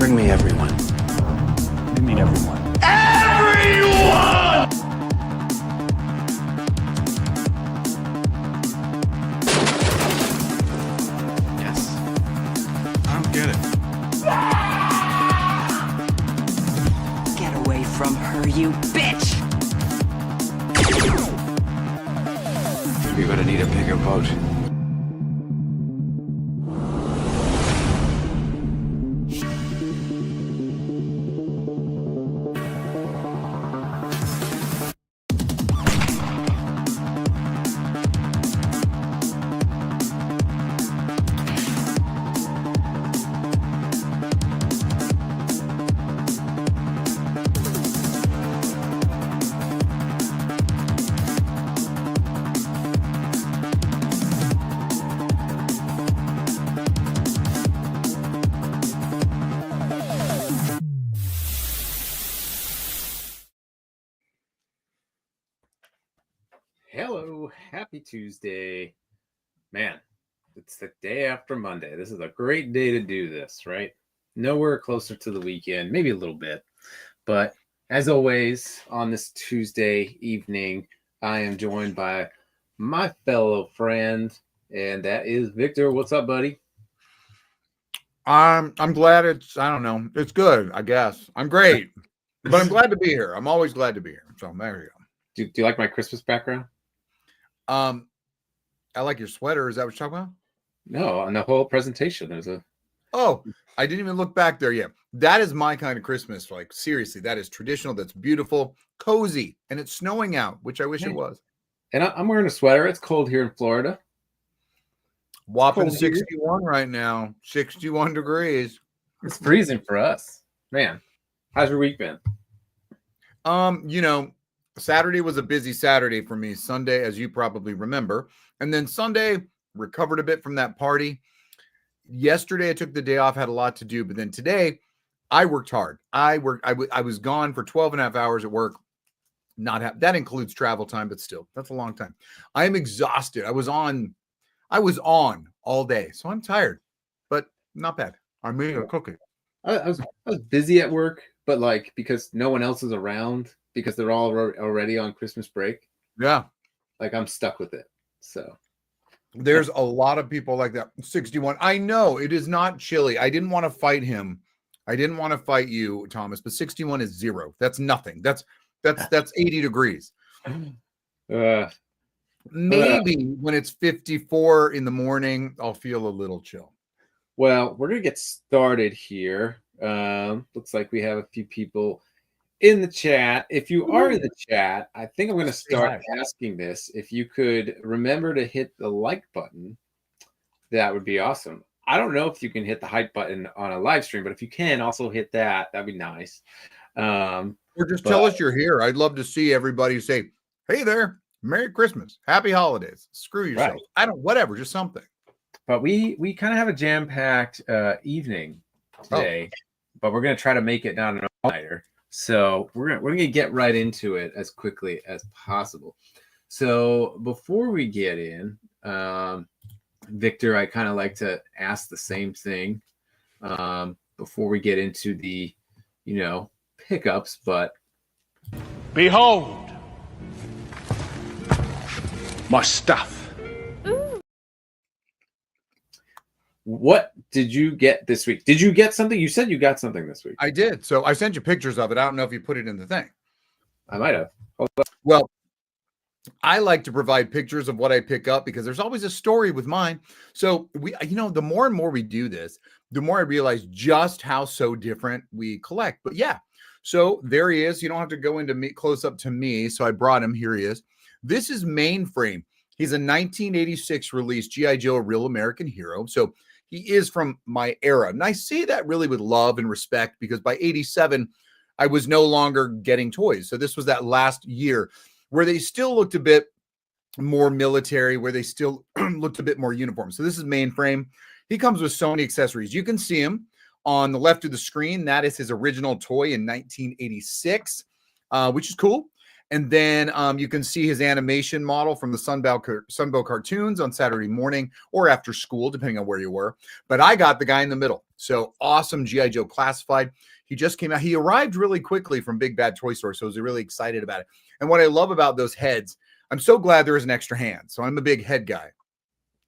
Bring me everyone. You mean everyone? Everyone! Yes. I don't get it. Get away from her, you bitch! You're gonna need a bigger boat. Hello, happy Tuesday. Man, it's the day after Monday. This is a great day to do this, right? Nowhere closer to the weekend, maybe a little bit. But as always, on this Tuesday evening, I am joined by my fellow friend, and that is Victor. What's up, buddy? I'm glad I don't know. It's good, I guess. I'm great. But I'm glad to be here. I'm always glad to be here. So there you Do you like my Christmas background? go. I like your sweater. Is that what you're talking about? No, on the whole presentation, there's a... Oh, I didn't even look back there yet. That is my kind of Christmas. Like, seriously, that is traditional. That's beautiful, cozy, and it's snowing out, which I wish it was. And I'm wearing a sweater. It's cold here in Florida. Whopping Cold here. 61 right now. 61 degrees. It's freezing for us. Man, how's your week been? Saturday was a busy Saturday for me. Sunday, as you probably remember. And then Sunday, recovered a bit from that party. Yesterday, I took the day off, had a lot to do. But then today, I worked hard. I was gone for 12 and a half hours at work. That includes travel time, but still, that's a long time. I am exhausted. I was on all day. So I'm tired, but not bad. I made a cookie. I was busy at work, but like because no one else is around because they're all already on Christmas break. Yeah. Like I'm stuck with it. So there's a lot of people like that. 61. I know it is not chilly. I didn't want to fight him. I didn't want to fight you, Thomas, but 61 is zero. That's nothing. That's 80 degrees. Maybe when it's 54 in the morning, I'll feel a little chill. Well, we're going to get started here. Looks like we have a few people in the chat. If you are in the chat, I think I'm going to start asking this. If you could remember to hit the like button, that would be awesome. I don't know if you can hit the hype button on a live stream, but if you can also hit that, that'd be nice. Or just tell us you're here. I'd love to see everybody say, hey there, Merry Christmas, Happy Holidays, screw yourself. Right. I don't, whatever, just something. But we kind of have a jam-packed evening today, but we're going to try to make it down an all-nighter. So we're gonna get right into it as quickly as possible. So before we get in, Victor, I kind of like to ask the same thing before we get into the, pickups. But behold, my stuff. What did you get this week? Did you get something? You said you got something this week. I did. So I sent you pictures of it. I don't know if you put it in the thing. I might have. Well, I like to provide pictures of what I pick up because there's always a story with mine. So the more and more we do this, the more I realize just how so different we collect. But yeah, so there he is. You don't have to go into me close up to me. So I brought him. Here he is. This is Mainframe. He's a 1986 release G.I. Joe, a Real American Hero. So he is from my era. And I say that really with love and respect because by 87, I was no longer getting toys. So this was that last year where they still looked a bit more military, where they still looked a bit more uniform. So this is Mainframe. He comes with Sony accessories. You can see him on the left of the screen. That is his original toy in 1986, which is cool. And then you can see his animation model from the Sunbow cartoons on Saturday morning or after school, depending on where you were. But I got the guy in the middle. So awesome G.I. Joe Classified. He just came out. He arrived really quickly from Big Bad Toy Store, so I was really excited about it. And what I love about those heads, I'm so glad there is an extra hand. So I'm a big head guy.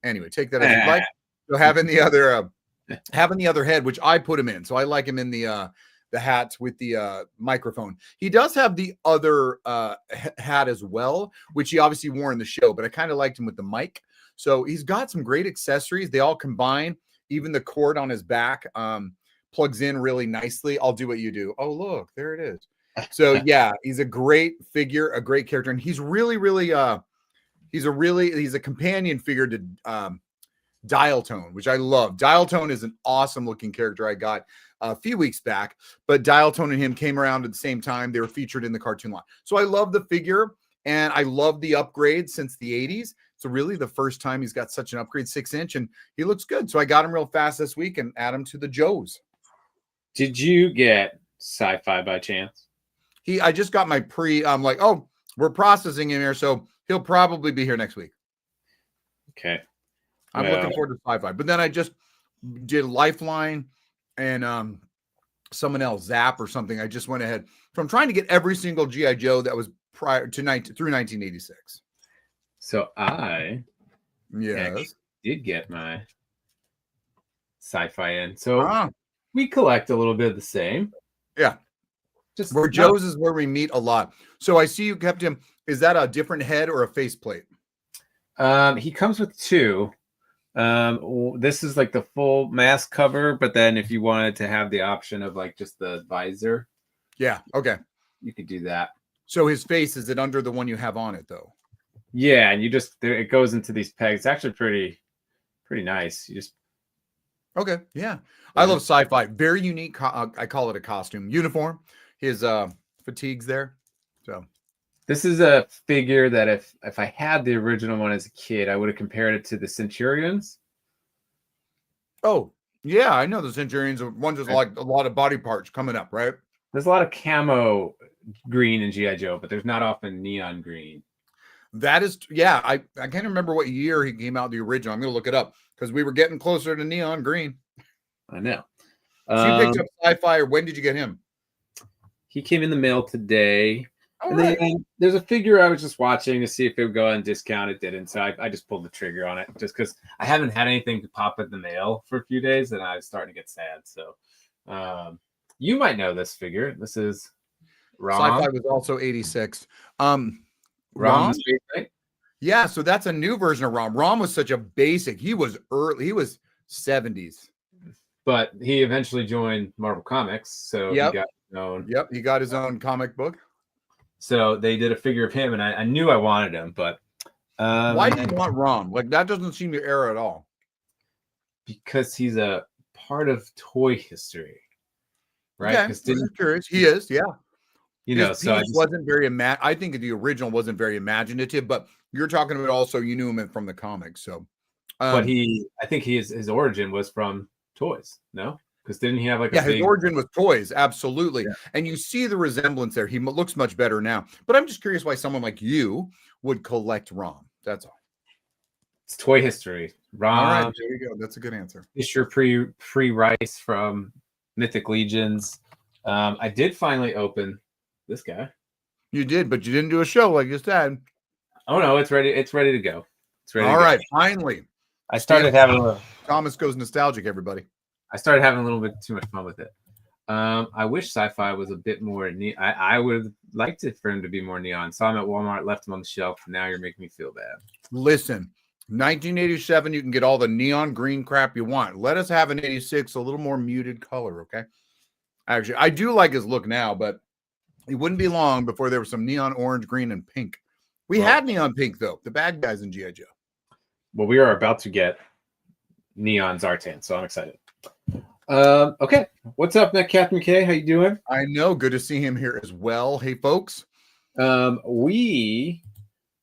Anyway, take that as you like. So having the other head, which I put him in. So I like him in the hat with the microphone. He does have the other hat as well, which he obviously wore in the show, but I kind of liked him with the mic. So he's got some great accessories. They all combine. Even the cord on his back plugs in really nicely. I'll do what you do. Oh, look, there it is. So yeah, he's a great figure, a great character. And he's really, he's a companion figure to Dial Tone, which I love. Dial Tone is an awesome looking character I got a few weeks back, but Dial Tone and him came around at the same time. They were featured in the cartoon line. So I love the figure and I love the upgrade since the 80s. So really the first time he's got such an upgrade, 6-inch, and he looks good. So I got him real fast this week and add him to the Joes. Did you get Sci-Fi by chance? I just got my I'm like, oh, we're processing him here. So he'll probably be here next week. Okay. I'm looking forward to Sci-Fi. But then I just did Lifeline and someone else, Zap or something. I just went ahead from trying to get every single G.I. Joe that was prior to through 1986. So I yes did get my Sci-Fi in. So we collect a little bit of the same. Yeah. Just where Joe's is where we meet a lot. So I see you kept him. Is that a different head or a faceplate? He comes with two. This is like the full mask cover, but then if you wanted to have the option of like just the visor, yeah, okay, you could do that. So his face, is it under the one you have on it though? Yeah, and you just it goes into these pegs. It's actually pretty nice. You just okay, yeah. I love Sci-Fi. Very unique. I call it a costume uniform. His fatigues there. So this is a figure that if I had the original one as a kid, I would have compared it to the Centurions. Oh, yeah, I know the Centurions are one just like a lot of body parts coming up, right? There's a lot of camo green in G.I. Joe, but there's not often neon green. That is, yeah, I can't remember what year he came out, the original. I'm going to look it up because we were getting closer to neon green. I know. So you picked up Sci-Fi, or when did you get him? He came in the mail today. And then there's a figure I was just watching to see if it would go on discount. It didn't. So I just pulled the trigger on it just because I haven't had anything to pop in the mail for a few days and I was starting to get sad. So you might know this figure. This is Rom. Sci-Fi was also 86. Rom? Right? Yeah, so that's a new version of Rom. Rom was such a basic. He was early. He was 70s. But he eventually joined Marvel Comics. So he got his own. Yep, he got his own comic book. So they did a figure of him, and I knew I wanted him, but why do you want Rom? Like that doesn't seem your era at all. Because he's a part of toy history, right? Okay, I'm curious. He is, yeah. You know, his so piece wasn't very I think the original wasn't very imaginative, but you're talking about also you knew him from the comics, so. But I think his origin was from toys, no? Because didn't he have like his origin was toys, absolutely. Yeah. And you see the resemblance there. He looks much better now. But I'm just curious why someone like you would collect Rom. That's all. It's toy history. Rom. All right, there you go. That's a good answer. Fisher pre-Rice from Mythic Legions. I did finally open this guy. You did, but you didn't do a show like you said. Oh no, it's ready. It's ready to go. It's ready. All right, finally. I started having a little. Thomas goes nostalgic, everybody. I started having a little bit too much fun with it. I wish Sci-Fi was a bit more I would have liked it for him to be more neon. Saw him at Walmart, left him on the shelf. Now you're making me feel bad. Listen, 1987, you can get all the neon green crap you want. Let us have an 86, a little more muted color, okay? Actually, I do like his look now, but it wouldn't be long before there was some neon orange, green, and pink. We had neon pink, though. The bad guys in G.I. Joe. Well, we are about to get neon Zartan, so I'm excited. Okay, what's up, Captain K? How you doing? I know, good to see him here as well. Hey, folks. We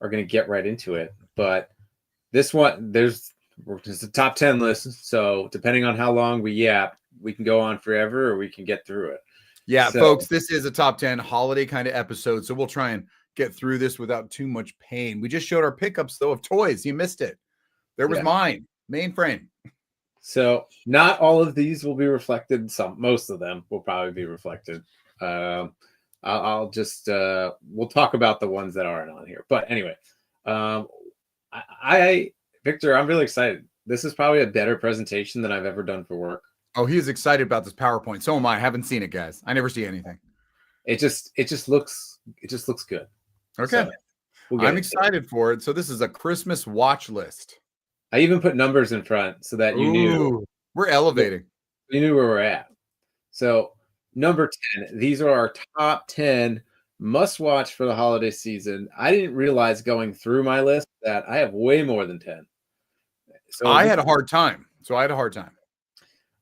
are going to get right into it, but this one, there's a top 10 list, so depending on how long we yap, we can go on forever or we can get through it. Yeah, so, folks, this is a top 10 holiday kind of episode, so we'll try and get through this without too much pain. We just showed our pickups though of toys. You missed it. There was mine, mainframe. So not all of these will be reflected. Most of them will probably be reflected. I'll just we'll talk about the ones that aren't on here. But anyway, Victor, I'm really excited. This is probably a better presentation than I've ever done for work. Oh, he is excited about this PowerPoint. So am I. I haven't seen it, guys. I never see anything. It just looks good. Okay. So we'll I'm excited for it. So this is a Christmas watch list. I even put numbers in front so that you knew we're elevating. You knew where we're at. So number 10, these are our top 10 must watch for the holiday season. I didn't realize going through my list that I have way more than 10. So I had a hard time.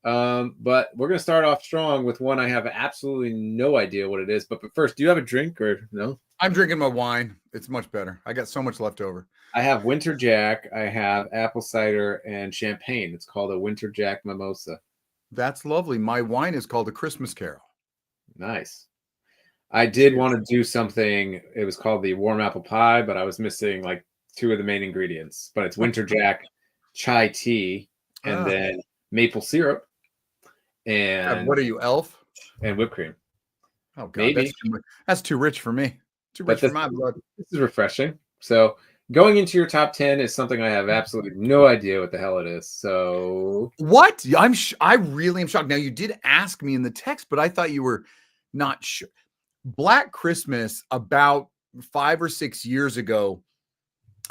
But we're going to start off strong with one I have absolutely no idea what it is. But first, do you have a drink or no? I'm drinking my wine. It's much better. I got so much left over. I have Winter Jack. I have apple cider and champagne. It's called a Winter Jack Mimosa. That's lovely. My wine is called a Christmas Carol. Nice. I did want to do something. It was called the warm apple pie, but I was missing like 2 of the main ingredients. But it's Winter Jack chai tea and then maple syrup. And what are you, Elf? And whipped cream. Oh, God. Maybe. That's too rich for me. Too rich for my blood. This is refreshing. So going into your top 10 is something I have absolutely no idea what the hell it is. So what? I really am shocked. Now, you did ask me in the text, but I thought you were not sure. Black Christmas, about 5 or 6 years ago,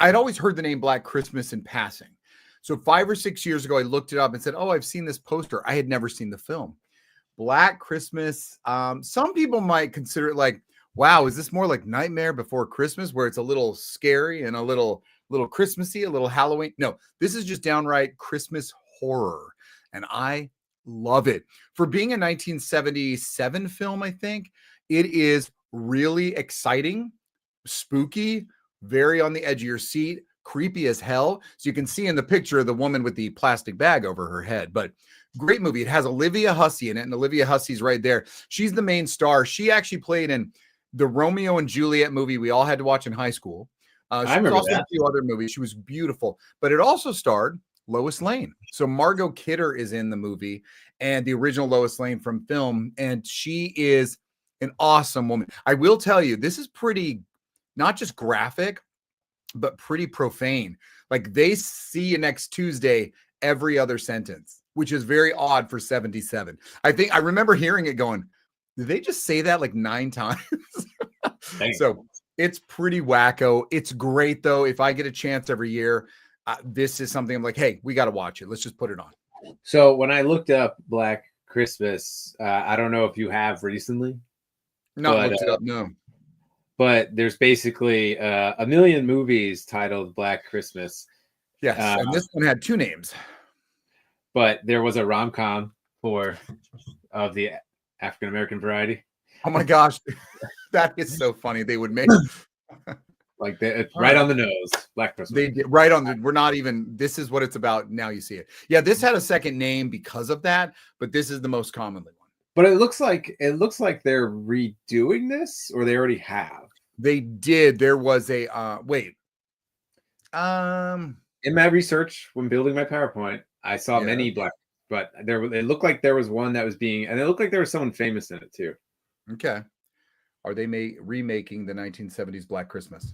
I'd always heard the name Black Christmas in passing. So 5 or 6 years ago, I looked it up and said, oh, I've seen this poster. I had never seen the film. Black Christmas. Some people might consider it like, wow, is this more like Nightmare Before Christmas, where it's a little scary and a little Christmassy, a little Halloween? No, this is just downright Christmas horror. And I love it. For being a 1977 film, I think it is really exciting, spooky, very on the edge of your seat, creepy as hell. So you can see in the picture the woman with the plastic bag over her head, but great movie. It has Olivia Hussey in it, and Olivia Hussey's right there. She's the main star. She actually played in the Romeo and Juliet movie we all had to watch in high school. She was also in a few other movies. She was beautiful, but it also starred Lois Lane. So Margot Kidder is in the movie and the original Lois Lane from film, and she is an awesome woman. I will tell you, this is pretty, not just graphic, but pretty profane. Like they see you next Tuesday every other sentence, which is very odd for 77. I remember hearing it going, did they just say that like 9 times? So it's pretty wacko. It's great though. If I get a chance every year, this is something I'm like, hey, we got to watch it. Let's just put it on. So when I looked up Black Christmas, I don't know if you have recently. No, looked it up. No. But there's basically a million movies titled Black Christmas. Yes, and this one had 2 names. But there was a rom-com of the African-American variety. Oh my gosh. That is so funny. They would make like it's right on the nose. Black Christmas. They did right on the, we're not even, this is what it's about. Now you see it. Yeah, this had a second name because of that, but this is the most commonly one. But it looks like they're redoing this, or they already have. They did. There was a in my research when building my PowerPoint, I saw many black, but it looked like there was one that was being, and it looked like there was someone famous in it too. Okay. Are they remaking the 1970s Black Christmas?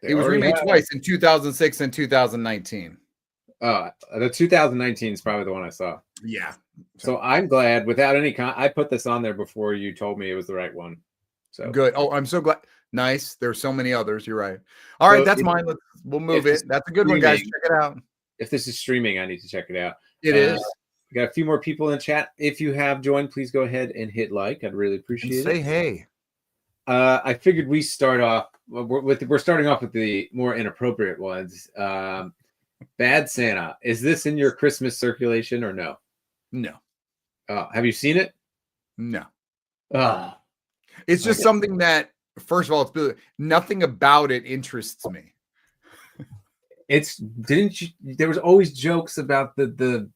It was remade twice in 2006 and 2019. The 2019 is probably the one I saw. Yeah. So I'm glad without any I put this on there before you told me it was the right one. So good. Oh, I'm so glad. Nice. There's so many others. You're right. All right, that's mine. We'll move it. That's a good one, guys. Check it out. If this is streaming, I need to check it out. It is. We got a few more people in chat. If you have joined, please go ahead and hit like. I'd really appreciate it. Say hey. I figured we start off. We're starting off with the more inappropriate ones. Bad Santa. Is this in your Christmas circulation or no? No. Have you seen it? No. It's just something that, first of all, nothing about it interests me. There was always jokes about the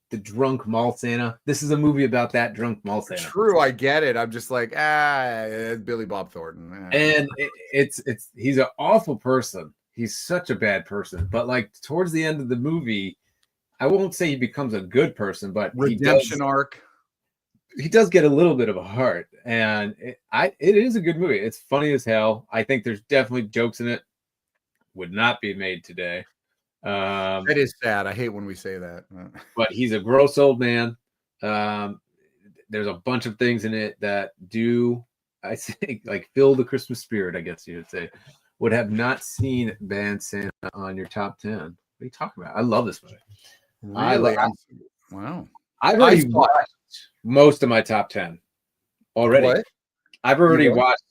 the drunk mall Santa. This is a movie about that drunk mall Santa. True, I get it. I'm just like, it's Billy Bob Thornton. And it's he's an awful person. He's such a bad person. But like towards the end of the movie, I won't say he becomes a good person, but redemption arc. He does get a little bit of a heart, and it is a good movie. It's funny as hell. I think there's definitely jokes in it. Would not be made today. That is sad. I hate when we say that. But he's a gross old man. There's a bunch of things in it that do, I think, like fill the Christmas spirit, I guess you would say. Would have not seen Bad Santa on your top 10. What are you talking about? I love this movie. Really? Wow. I've already watched most of my top 10 already. What? I've already watched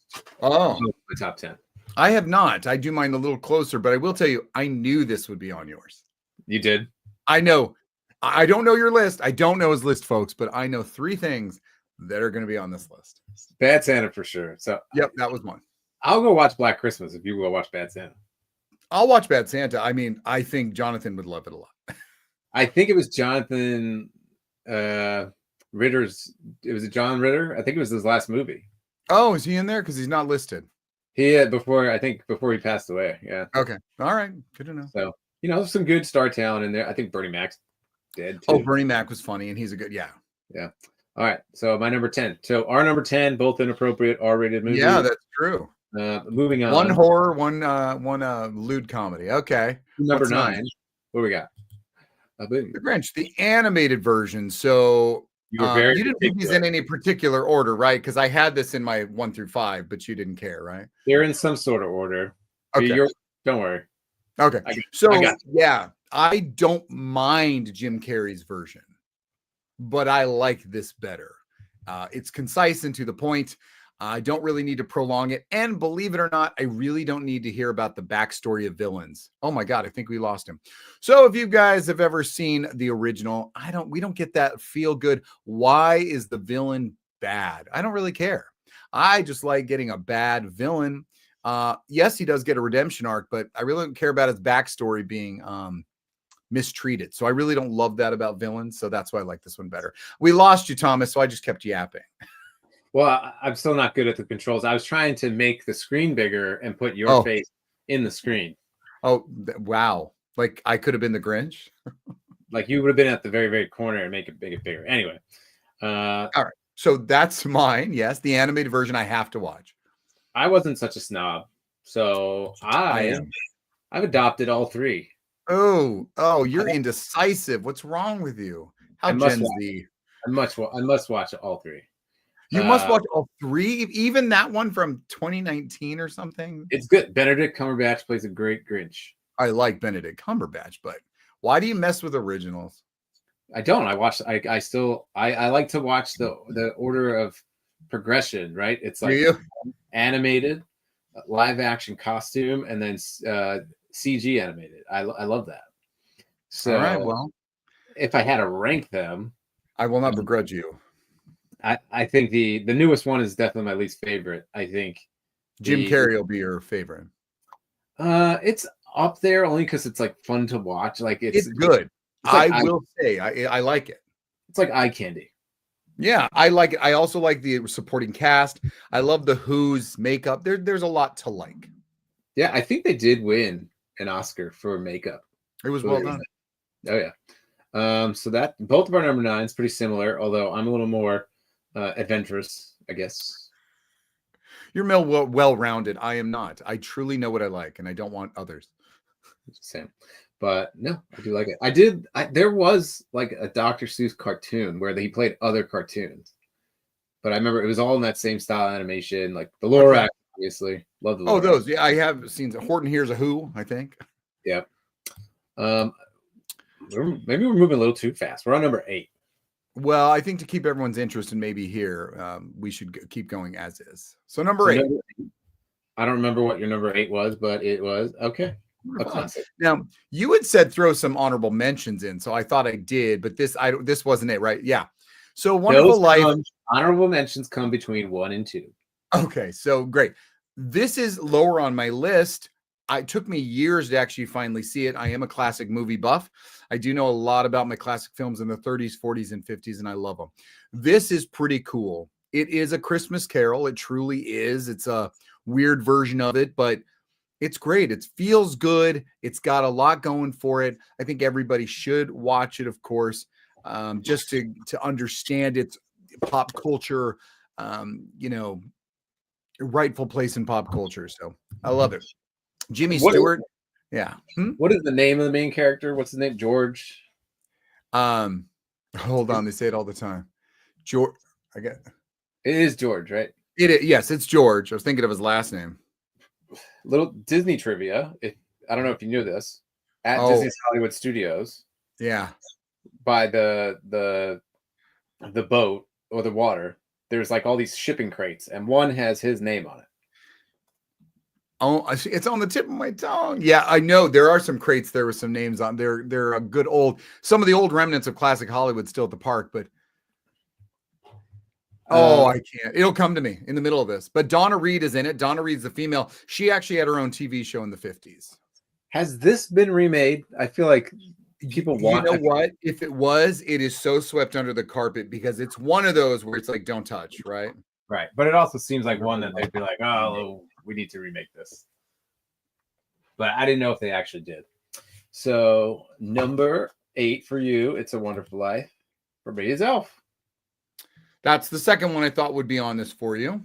most of the top 10. I have not. I do mine a little closer, but I will tell you, I knew this would be on yours. You did? I know. I don't know your list. I don't know his list, folks, but I know 3 things that are going to be on this list. Bad Santa for sure. So yep, that was one. I'll go watch Black Christmas if you go watch Bad Santa. I'll watch Bad Santa. I mean, I think Jonathan would love it a lot. I think it was Jonathan Ritter's. It was John Ritter. I think it was his last movie. Oh, is he in there? Because he's not listed. He had before he passed away. Yeah. Okay. All right. Good to know. So, some good star talent in there. I think Bernie Mac's dead too. Oh, Bernie Mac was funny, and he's a good, yeah. Yeah. All right. So my number 10. So our number 10, both inappropriate R-rated movies. Yeah, that's true. Moving on. One horror, one lewd comedy. Okay. Number 9. What we got? The Grinch, the animated version. So you didn't put these in any particular order, right? Because I had this in my 1 through 5, but you didn't care, right? They're in some sort of order. Okay. Don't worry. Okay. Yeah, I don't mind Jim Carrey's version, but I like this better. It's concise and to the point. I don't really need to prolong it. And believe it or not, I really don't need to hear about the backstory of villains. Oh my God, I think we lost him. So if you guys have ever seen the original, we don't get that feel good. Why is the villain bad? I don't really care. I just like getting a bad villain. Yes, he does get a redemption arc, but I really don't care about his backstory being mistreated. So I really don't love that about villains. So that's why I like this one better. We lost you, Thomas, so I just kept yapping. Well, I'm still not good at the controls. I was trying to make the screen bigger and put your face in the screen. Oh, wow. Like I could have been the Grinch. Like you would have been at the very, very corner and make it bigger. Anyway. All right. So that's mine. Yes. The animated version I have to watch. I wasn't such a snob. So I've adopted all 3. Oh, you're indecisive. What's wrong with you? How Gen Z? I must watch all 3. You must watch all 3, even that one from 2019 or something. It's good. Benedict Cumberbatch plays a great Grinch. I like Benedict Cumberbatch, but why do you mess with originals? I don't. I like to watch the order of progression, right? It's like animated, live action costume, and then CG animated. I love that. So all right, well, if I had to rank them, I will not begrudge you. I think the newest one is definitely my least favorite. I think Jim Carrey will be your favorite. It's up there only because it's like fun to watch. Like it's good. I will say I like it. It's like eye candy. Yeah, I like it. I also like the supporting cast. I love the Who's makeup. There's a lot to like. Yeah, I think they did win an Oscar for makeup. It was well done. Oh yeah. So that both of our number 9 is pretty similar, although I'm a little more adventurous, I guess. You're well-rounded. I am not. I truly know what I like, and I don't want others. Same. But no, I do like it. There was like a Dr. Seuss cartoon where he played other cartoons. But I remember it was all in that same style animation, like the Lorax, obviously. Love the Lorax. Oh, those. Yeah, I have seen Horton Hears a Who, I think. Yep. Maybe we're moving a little too fast. We're on number 8. Well, I think to keep everyone's interest and maybe here, we should keep going as is. So number 8. I don't remember what your number 8 was, but it was okay. A classic. Now you had said throw some honorable mentions in, so I thought I did, but this wasn't it, right? Yeah. So Wonderful Life. Honorable mentions come between 1 and 2. Okay, so great. This is lower on my list. it took me years to actually finally see it. I am a classic movie buff. I do know a lot about my classic films in the 30s, 40s, and 50s, and I love them. This is pretty cool. It is a Christmas Carol. It truly is. It's a weird version of it, but it's great. It feels good. It's got a lot going for it. I think everybody should watch it, of course, just to understand its pop culture, rightful place in pop culture. So I love it. Jimmy Stewart. Yeah. What is the name of the main character? What's his name? George. Hold on. They say it all the time. George. I get It is George, right? Yes, it's George. I was thinking of his last name. Little Disney trivia. I don't know if you knew this. At Disney's Hollywood Studios. Yeah. By the boat or the water, there's like all these shipping crates, and one has his name on it. Oh, it's on the tip of my tongue. Yeah, I know there are some crates there with some names on. They're a good some of the old remnants of classic Hollywood still at the park, but I can't. It'll come to me in the middle of this. But Donna Reed is in it. Donna Reed's the female. She actually had her own TV show in the 50s. Has this been remade? I feel like people want. You know what? If it was, it is so swept under the carpet because it's one of those where it's like, don't touch, right? Right. But it also seems like one that they'd be like, oh, we need to remake this. But I didn't know if they actually did. So number 8 for you, It's a Wonderful Life. For me is Elf. That's the second one I thought would be on this for you.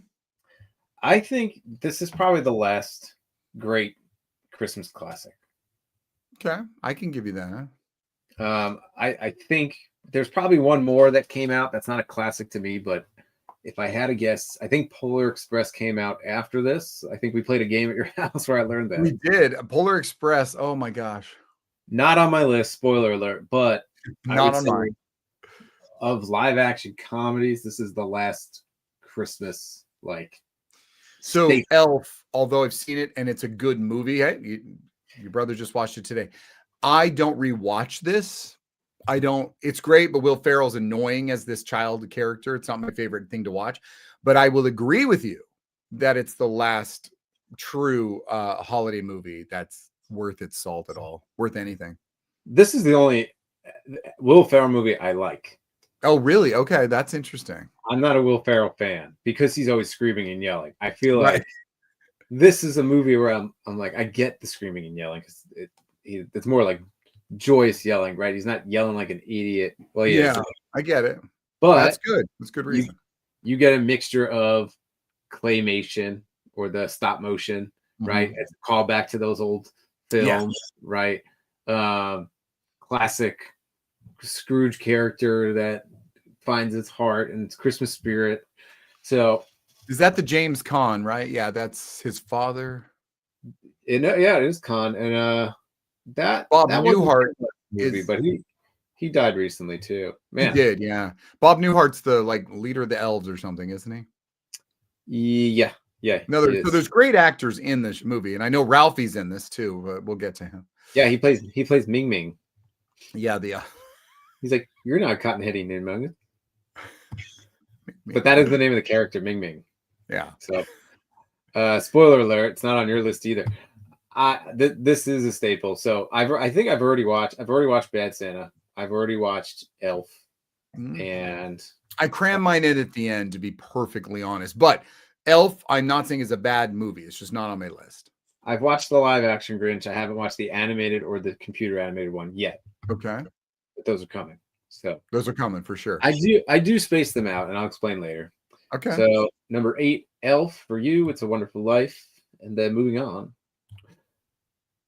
I think this is probably the last great Christmas classic. Okay, I can give you that. I think there's probably one more that came out that's not a classic to me, but if I had to guess, I think Polar Express came out after this. I think we played a game at your house where I learned that. We did. Polar Express. Oh my gosh. Not on my list, spoiler alert, but not on mine. Of live action comedies, this is the last Christmas So Elf, although I've seen it and it's a good movie. Your brother just watched it today. I don't rewatch this. It's great, but Will Ferrell's annoying as this child character. It's not my favorite thing to watch, but I will agree with you that it's the last true holiday movie that's worth its salt at all, worth anything. This is the only Will Ferrell movie I like. Oh, really? Okay, that's interesting. I'm not a Will Ferrell fan because he's always screaming and yelling. I feel like this is a movie where I'm like, I get the screaming and yelling because it's more like joyous yelling, right? He's not yelling like an idiot. Well, yeah, I get it. But that's good. That's good reason. You get a mixture of claymation or the stop motion, right? It's a callback to those old films, right? Classic Scrooge character that finds its heart and its Christmas spirit. So is that the James Caan, right? Yeah, that's his father. It is Caan. And Bob Newhart movie, but he died recently too. Man, he did, yeah. Bob Newhart's the leader of the elves or something, isn't he? Yeah. No, there's great actors in this movie, and I know Ralphie's in this too. But we'll get to him. Yeah, he plays Ming Ming. Yeah, he's like, you're not cotton-headed Ninmung. But that is the name of the character, Ming Ming. Yeah. So, spoiler alert, it's not on your list either. This is a staple. So I think I've already watched Bad Santa. I've already watched Elf, and I cram mine in at the end, to be perfectly honest. But Elf, I'm not saying is a bad movie. It's just not on my list. I've watched the live action Grinch. I haven't watched the animated or the computer animated one yet. Okay, but those are coming. So those are coming for sure. I do space them out, and I'll explain later. Okay. So number 8, Elf for you. It's a Wonderful Life, and then moving on.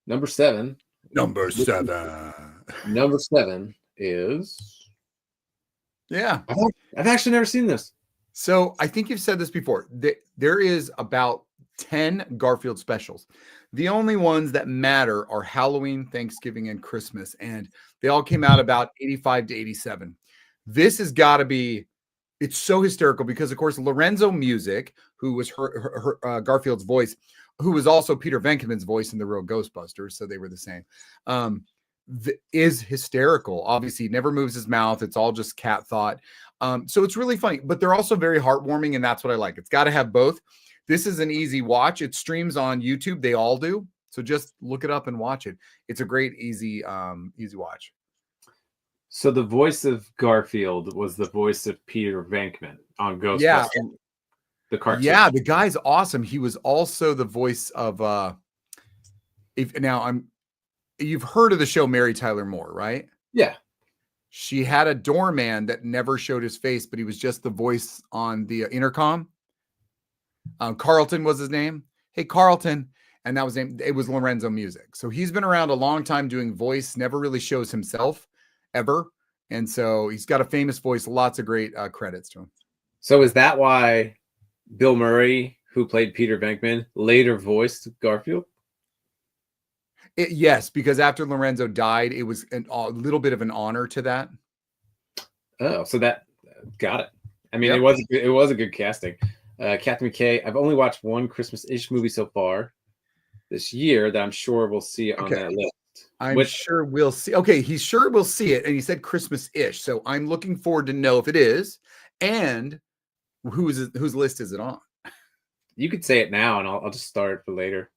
Number 7. Number 7 is. Yeah. I've actually never seen this. So I think you've said this before. There is about 10 Garfield specials. The only ones that matter are Halloween, Thanksgiving, and Christmas. And they all came out about 85 to 87. This has got to be, it's so hysterical because, of course, Lorenzo Music, who was Garfield's voice, who was also Peter Venkman's voice in the real Ghostbusters, so they were the same, is hysterical. Obviously, he never moves his mouth. It's all just cat thought. So it's really funny, but they're also very heartwarming, and that's what I like. It's got to have both. This is an easy watch. It streams on YouTube. They all do. So just look it up and watch it. It's a great, easy watch. So the voice of Garfield was the voice of Peter Venkman on Ghostbusters. Yeah. The cartoon. Yeah, the guy's awesome. He was also the voice of you've heard of the show Mary Tyler Moore, right? Yeah. She had a doorman that never showed his face, but he was just the voice on the intercom. Carlton was his name. Hey, Carlton. And that was it was Lorenzo Music. So he's been around a long time doing voice, never really shows himself ever. And so he's got a famous voice, lots of great credits to him. So is that why Bill Murray, who played Peter Venkman, later voiced Garfield? Yes, because after Lorenzo died, it was a little bit of an honor to that. Oh, so that got it. I mean, Yep. it was a good casting. Captain McKay. I've only watched one Christmas-ish movie so far this year that I'm sure we'll see on that list. I'm sure we'll see. Okay, he's sure we'll see it, and he said Christmas-ish. So I'm looking forward to know if it is, and whose list is it on? You could say it now, and I'll just start it for later.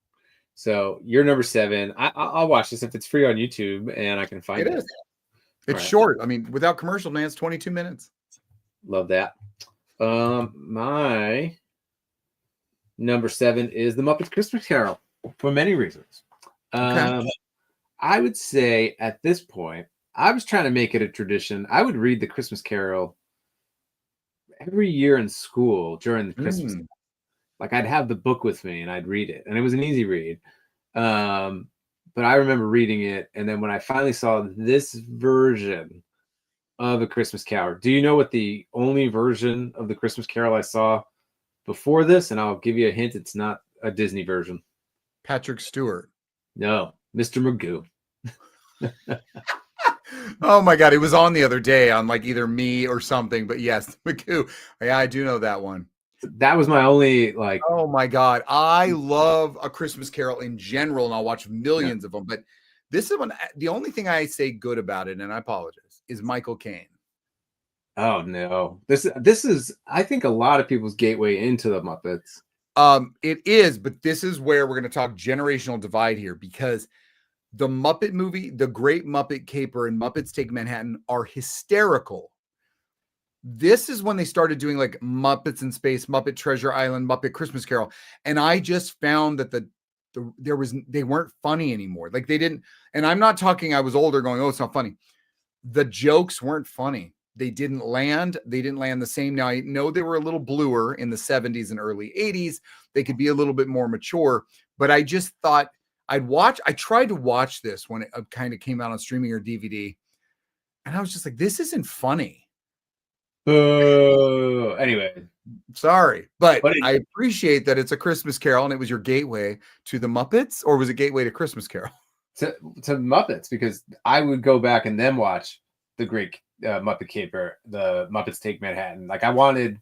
So you're number 7. I'll watch this if it's free on YouTube and I can find it. It is. It's short. I mean, without commercial, man, it's 22 minutes. Love that. My number 7 is The Muppets Christmas Carol for many reasons. Okay. I would say at this point, I was trying to make it a tradition. I would read the Christmas Carol every year in school during the Christmas. Like I'd have the book with me and I'd read it, and it was an easy read. But I remember reading it, and then when I finally saw this version of A Christmas Carol, do you know what the only version of the Christmas Carol I saw before this? And I'll give you a hint: it's not a Disney version. Patrick Stewart. No, Mr. Magoo. Oh my God, it was on the other day on like either Me or something. But yes, Magoo. Yeah, I do know that one. That was my only like. Oh my God, I love A Christmas Carol in general, and I'll watch millions of them. But this is one. The only thing I say good about it, and I apologize, is Michael Caine. Oh no, this is I think a lot of people's gateway into the Muppets. It is, but this is where we're going to talk generational divide here, because the Muppet movie, The Great Muppet Caper, and Muppets Take Manhattan are hysterical. This is when they started doing like Muppets in Space, Muppet Treasure Island, Muppet Christmas Carol, and I just found that they weren't funny anymore. Like they didn't, and I'm not talking. I was older, going, oh, it's not funny. The jokes weren't funny. They didn't land. They didn't land the same. Now I know they were a little bluer in the 70s and early 80s. They could be a little bit more mature, but I just thought I tried to watch this when it kind of came out on streaming or DVD, and I was just like, this isn't funny. Anyway, sorry, but I appreciate that it's A Christmas Carol and it was your gateway to the Muppets, or was it gateway to Christmas Carol? To Muppets, because I would go back and then watch The Great Muppet Caper, the Muppets Take Manhattan. Like I wanted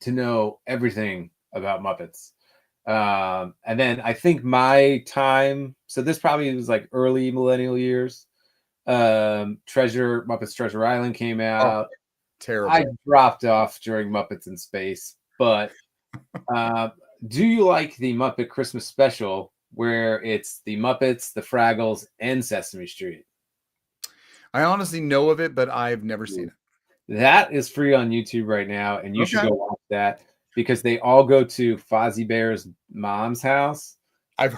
to know everything about Muppets. And then I think my time, so this probably was like early millennial years. Muppets Treasure Island came out. Oh, terrible. I dropped off during Muppets in Space, but do you like the Muppet Christmas Special where it's the Muppets, the Fraggles, and Sesame Street? I honestly know of it, but I've never seen it. That is free on YouTube right now, and you should go watch that because they all go to Fozzie Bear's mom's house. I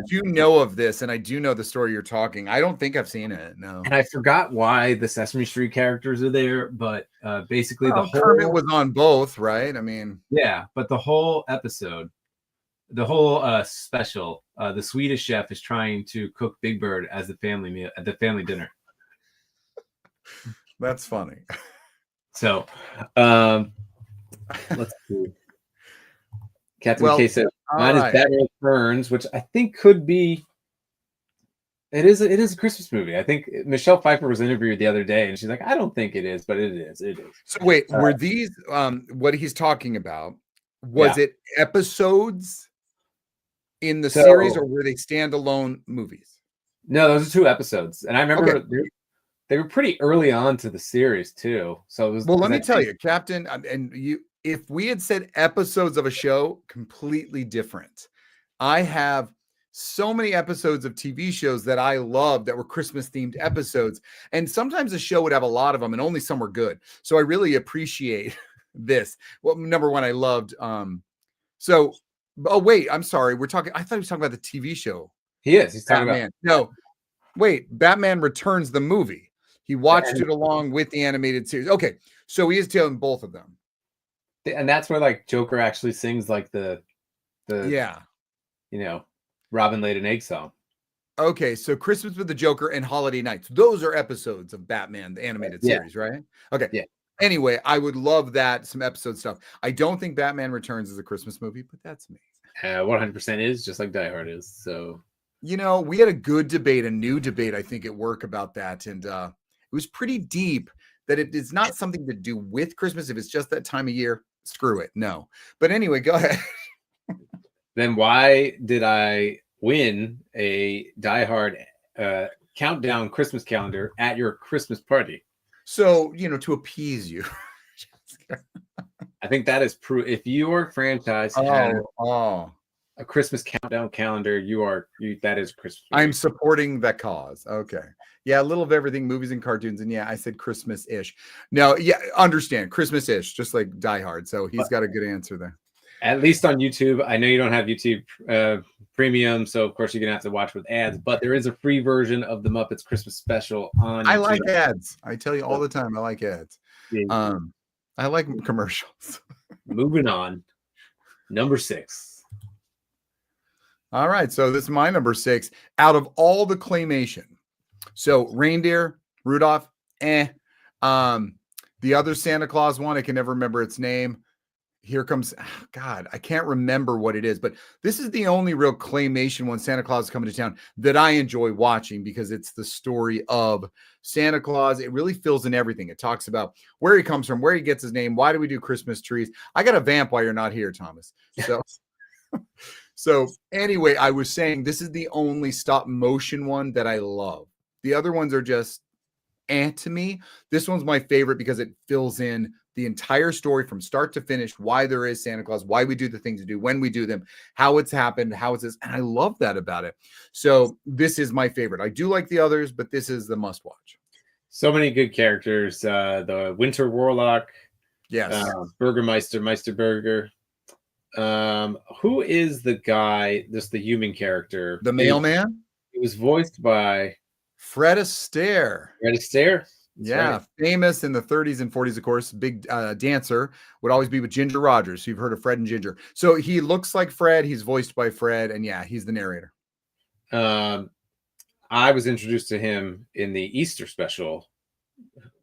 do know of this, and I do know the story you're talking. I don't think I've seen it. No, and I forgot why the Sesame Street characters are there, but basically the whole Kermit was on both, right? I mean, yeah, but the whole episode, the whole special, the Swedish chef is trying to cook Big Bird as the family meal at the family dinner. That's funny. So, let's see. Captain McKay said, mine is Batman Returns, which I think could be. It is a Christmas movie. I think Michelle Pfeiffer was interviewed the other day, and she's like, I don't think it is, but it is. It is. So wait, were these what he's talking about? Was it episodes in the series, or were they standalone movies? No, those are 2 episodes, and I remember they were pretty early on to the series too. So it was. Well, let me tell you, Captain, and you. If we had said episodes of a show, completely different. I have so many episodes of TV shows that I loved that were Christmas themed episodes. And sometimes the show would have a lot of them and only some were good. So I really appreciate this. Well, number one, I loved, oh wait, I'm sorry. I thought he was talking about the TV show. He is. He's talking Batman. about. No, wait, Batman Returns the movie. He watched it along with the animated series. Okay, so he is telling both of them. And that's where like Joker actually sings like the Yeah. Robin laid an egg song. Okay, so Christmas with the Joker and Holiday Nights. Those are episodes of Batman, the animated series, right? Okay. Yeah. Anyway, I would love that, some episode stuff. I don't think Batman Returns is a Christmas movie, but that's me. 100% is, just like Die Hard is. So, we had a good debate, a new debate, I think, at work about that. And it was pretty deep that it is not something to do with Christmas. If it's just that time of year, screw it. No. But anyway, go ahead. Then why did I win a Die Hard countdown Christmas calendar at your Christmas party? So, to appease you. I think that is proof. If your franchise had a Christmas countdown calendar, that is Christmas. I'm supporting the cause. Okay. Yeah, a little of everything, movies and cartoons. And yeah, I said Christmas-ish. No, yeah, understand. Christmas-ish, just like Die Hard. So he's got a good answer there. At least on YouTube. I know you don't have YouTube Premium, so of course you're gonna have to watch with ads. But there is a free version of the Muppets Christmas special on YouTube. I like ads. I tell you all the time, I like ads. Yeah. I like commercials. Moving on, number 6. All right, so this is my number 6 out of all the claymation. So reindeer, Rudolph, The other Santa Claus one, I can never remember its name. Here comes, God, I can't remember what it is, but this is the only real claymation one, Santa Claus is Coming to Town, that I enjoy watching because it's the story of Santa Claus. It really fills in everything. It talks about where he comes from, where he gets his name, why do we do Christmas trees? I got a vamp while you're not here, Thomas. So anyway, I was saying this is the only stop motion one that I love. The other ones are just to me. This one's my favorite because it fills in the entire story from start to finish, why there is Santa Claus, why we do the things we do, when we do them, how it's happened, how it's this. And I love that about it. So this is my favorite. I do like the others, but this is the must watch. So many good characters. The Winter Warlock. Yes. Burgermeister, Meisterburger. Who is the guy, just the human character? The mailman? He was voiced by Fred Astaire. Fred Astaire? Yeah, right. Famous in the 30s and 40s, of course. Big dancer, would always be with Ginger Rogers. So you've heard of Fred and Ginger. So he looks like Fred. He's voiced by Fred. And yeah, he's the narrator. I was introduced to him in the Easter special.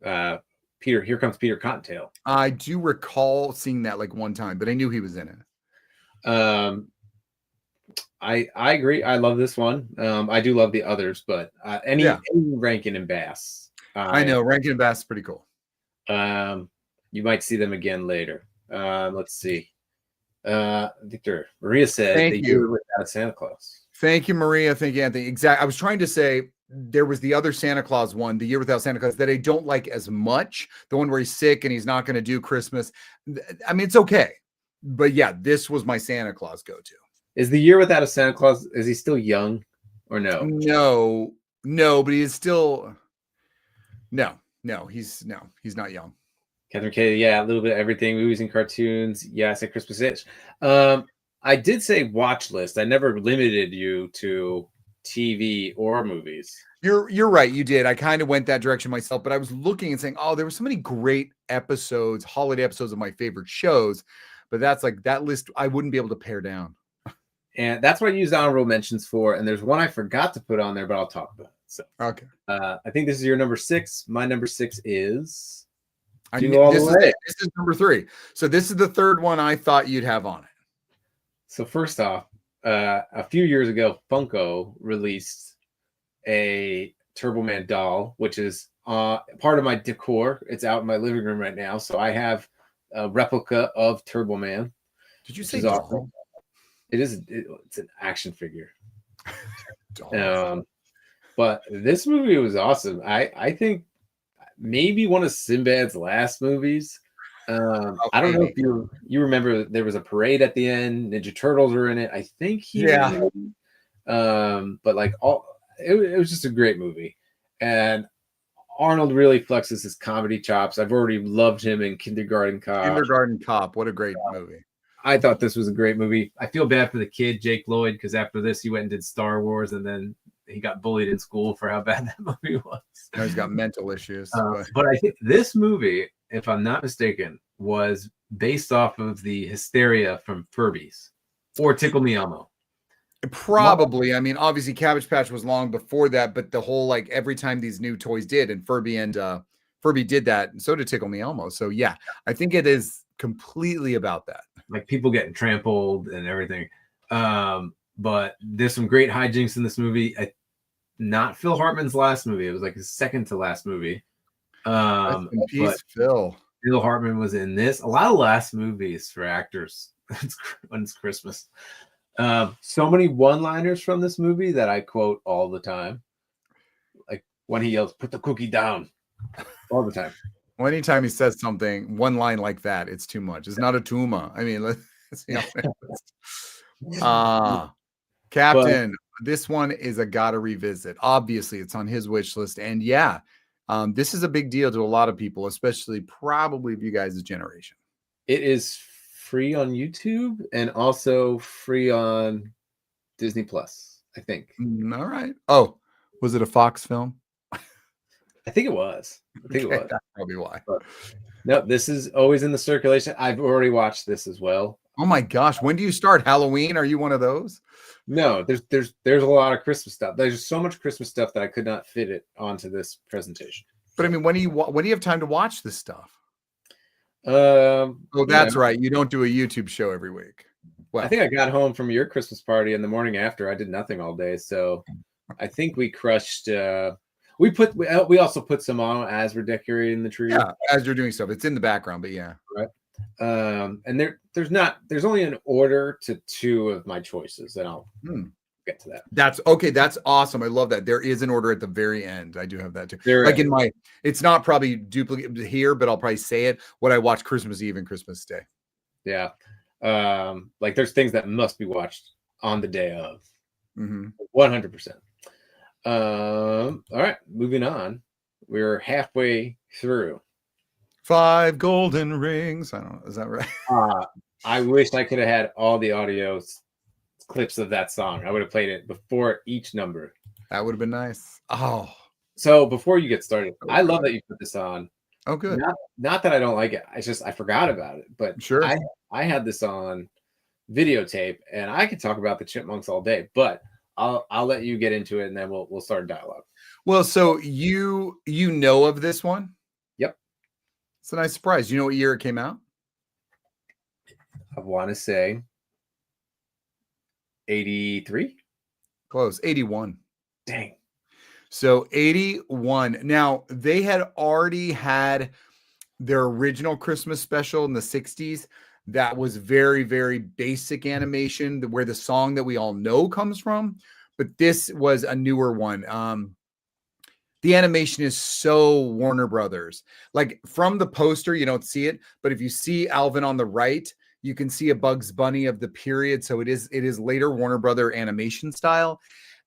Here Comes Peter Cottontail. I do recall seeing that like one time, but I knew he was in it. I agree. I love this one. I do love the others, but any Rankin and Bass. I know Rankin and Bass is pretty cool. You might see them again later. Let's see. Victor, Maria said Thank they you. do without Santa Claus. Thank you, Maria. Thank you, Anthony. Exactly. I was trying to say there was the other Santa Claus one, The Year Without Santa Claus, that I don't like as much. The one where he's sick and he's not going to do Christmas. I mean, it's okay. But yeah, this was my Santa Claus go-to. Is The Year Without a Santa Claus, is he still young or no? No, but he is still... No, he's not young. Catherine K, yeah, a little bit of everything, movies and cartoons. Yeah, I said Christmas-ish. I did say watch list. I never limited you to TV or movies. You're right, you did. I kind of went that direction myself, but I was looking and saying, oh, there were so many great episodes, holiday episodes of my favorite shows, but that's like that list I wouldn't be able to pare down. And that's what I used honorable mentions for. And there's one I forgot to put on there, but I'll talk about it. So, okay. I think this is your number 6. My number 6 is this is number 3. So this is the third one I thought you'd have on it. So first off, a few years ago, Funko released a Turbo Man doll, which is part of my decor. It's out in my living room right now. So I have a replica of Turbo Man. Did you say awesome. It's an action figure. But this movie was awesome. I think maybe one of Sinbad's last movies. Okay. I don't know if you remember there was a parade at the end. Ninja Turtles were in it. I think But like it was just a great movie, and Arnold really flexes his comedy chops. I've already loved him in Kindergarten Cop. Kindergarten Cop. What a great movie. I thought this was a great movie. I feel bad for the kid, Jake Lloyd, because after this, he went and did Star Wars, and then he got bullied in school for how bad that movie was. Now he's got mental issues. But I think this movie, if I'm not mistaken, was based off of the hysteria from Furbies or Tickle Me Elmo. Probably. I mean, obviously, Cabbage Patch was long before that, but the whole like every time these new toys did, and Furby did that, and so did Tickle Me Elmo. So yeah, I think it is completely about that. Like people getting trampled and everything. But there's some great hijinks in this movie. Not Phil Hartman's last movie. It was like his second to last movie. Rest in peace, Phil. Phil Hartman was in this. A lot of last movies for actors when it's Christmas. So many one-liners from this movie that I quote all the time. Like when he yells, "Put the cookie down," all the time. Well, anytime he says something, one line like that, it's too much. It's not a tumor. I mean, let's be honest. Captain, this one is a gotta revisit. Obviously, it's on his wish list. And yeah, this is a big deal to a lot of people, especially probably of you guys' generation. It is free on YouTube and also free on Disney Plus, I think. All right. Oh, was it a Fox film? I think it was. That's probably why. But, no, this is always in the circulation. I've already watched this as well. Oh my gosh. When do you start? Halloween? Are you one of those? No, there's a lot of Christmas stuff. There's so much Christmas stuff that I could not fit it onto this presentation. But I mean, when do you have time to watch this stuff? Oh, that's right. You don't do a YouTube show every week. Well, I think I got home from your Christmas party, and the morning after I did nothing all day. So I think we crushed. We also put some on as we're decorating the tree. Yeah, as you're doing stuff, it's in the background, but yeah. Right. And there's only an order to two of my choices, and I'll get to that. That's okay. That's awesome. I love that. There is an order at the very end. I do have that too. It's not probably duplicate here, but I'll probably say it. What I watch Christmas Eve and Christmas Day. Yeah. Like there's things that must be watched on the day of. 100%. All right, moving on. We're halfway through. 5 golden rings. I don't know. Is that right? I wish I could have had all the audio clips of that song. I would have played it before each number. That would have been nice. Oh. So before you get started, I love that you put this on. Oh, good. Not that I don't like it. It's just I forgot about it. But sure, I had this on videotape, and I could talk about the Chipmunks all day, but I'll let you get into it, and then we'll start dialogue. Well, so you know of this one? Yep. It's a nice surprise. You know what year it came out? I want to say 83. Close. 81. Dang. So 81. Now, they had already had their original Christmas special in the 60s. That was very, very basic animation, where the song that we all know comes from. But this was a newer one. The animation is so Warner Brothers. Like from the poster, you don't see it. But if you see Alvin on the right, you can see a Bugs Bunny of the period. So it is later Warner Brother animation style.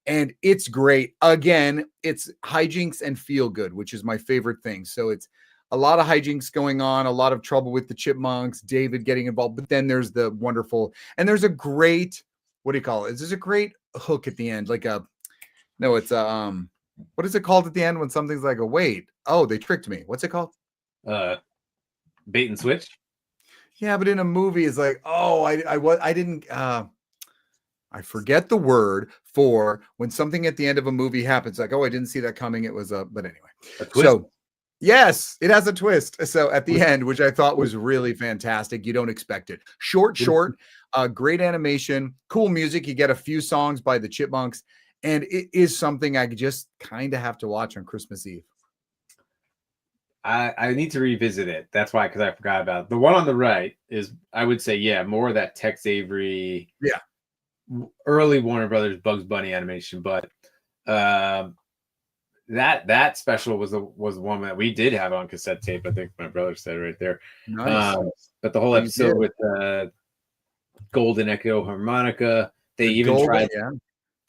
And it's great. Again, it's hijinks and feel good, which is my favorite thing. So it's a lot of hijinks going on, a lot of trouble with the Chipmunks, David getting involved. But then there's the wonderful, and there's a great, what do you call it? There's a great hook at the end. What is it called at the end when something's like wait, oh, they tricked me. What's it called? Bait and switch. Yeah, but in a movie, it's like, oh, I forget the word for when something at the end of a movie happens. Like, oh, I didn't see that coming. It was but anyway. So yes, it has a twist. So at the end, which I thought was really fantastic. You don't expect it. Short, great animation, cool music. You get a few songs by the Chipmunks, and it is something I just kind of have to watch on Christmas Eve. I need to revisit it. That's why, because I forgot about it. The one on the right is, I would say, yeah, more of that Tex Avery, early Warner Brothers Bugs Bunny animation. But that special was the one that we did have on cassette tape. I think my brother said right there. Nice. But the whole episode with Golden Echo harmonica, they even tried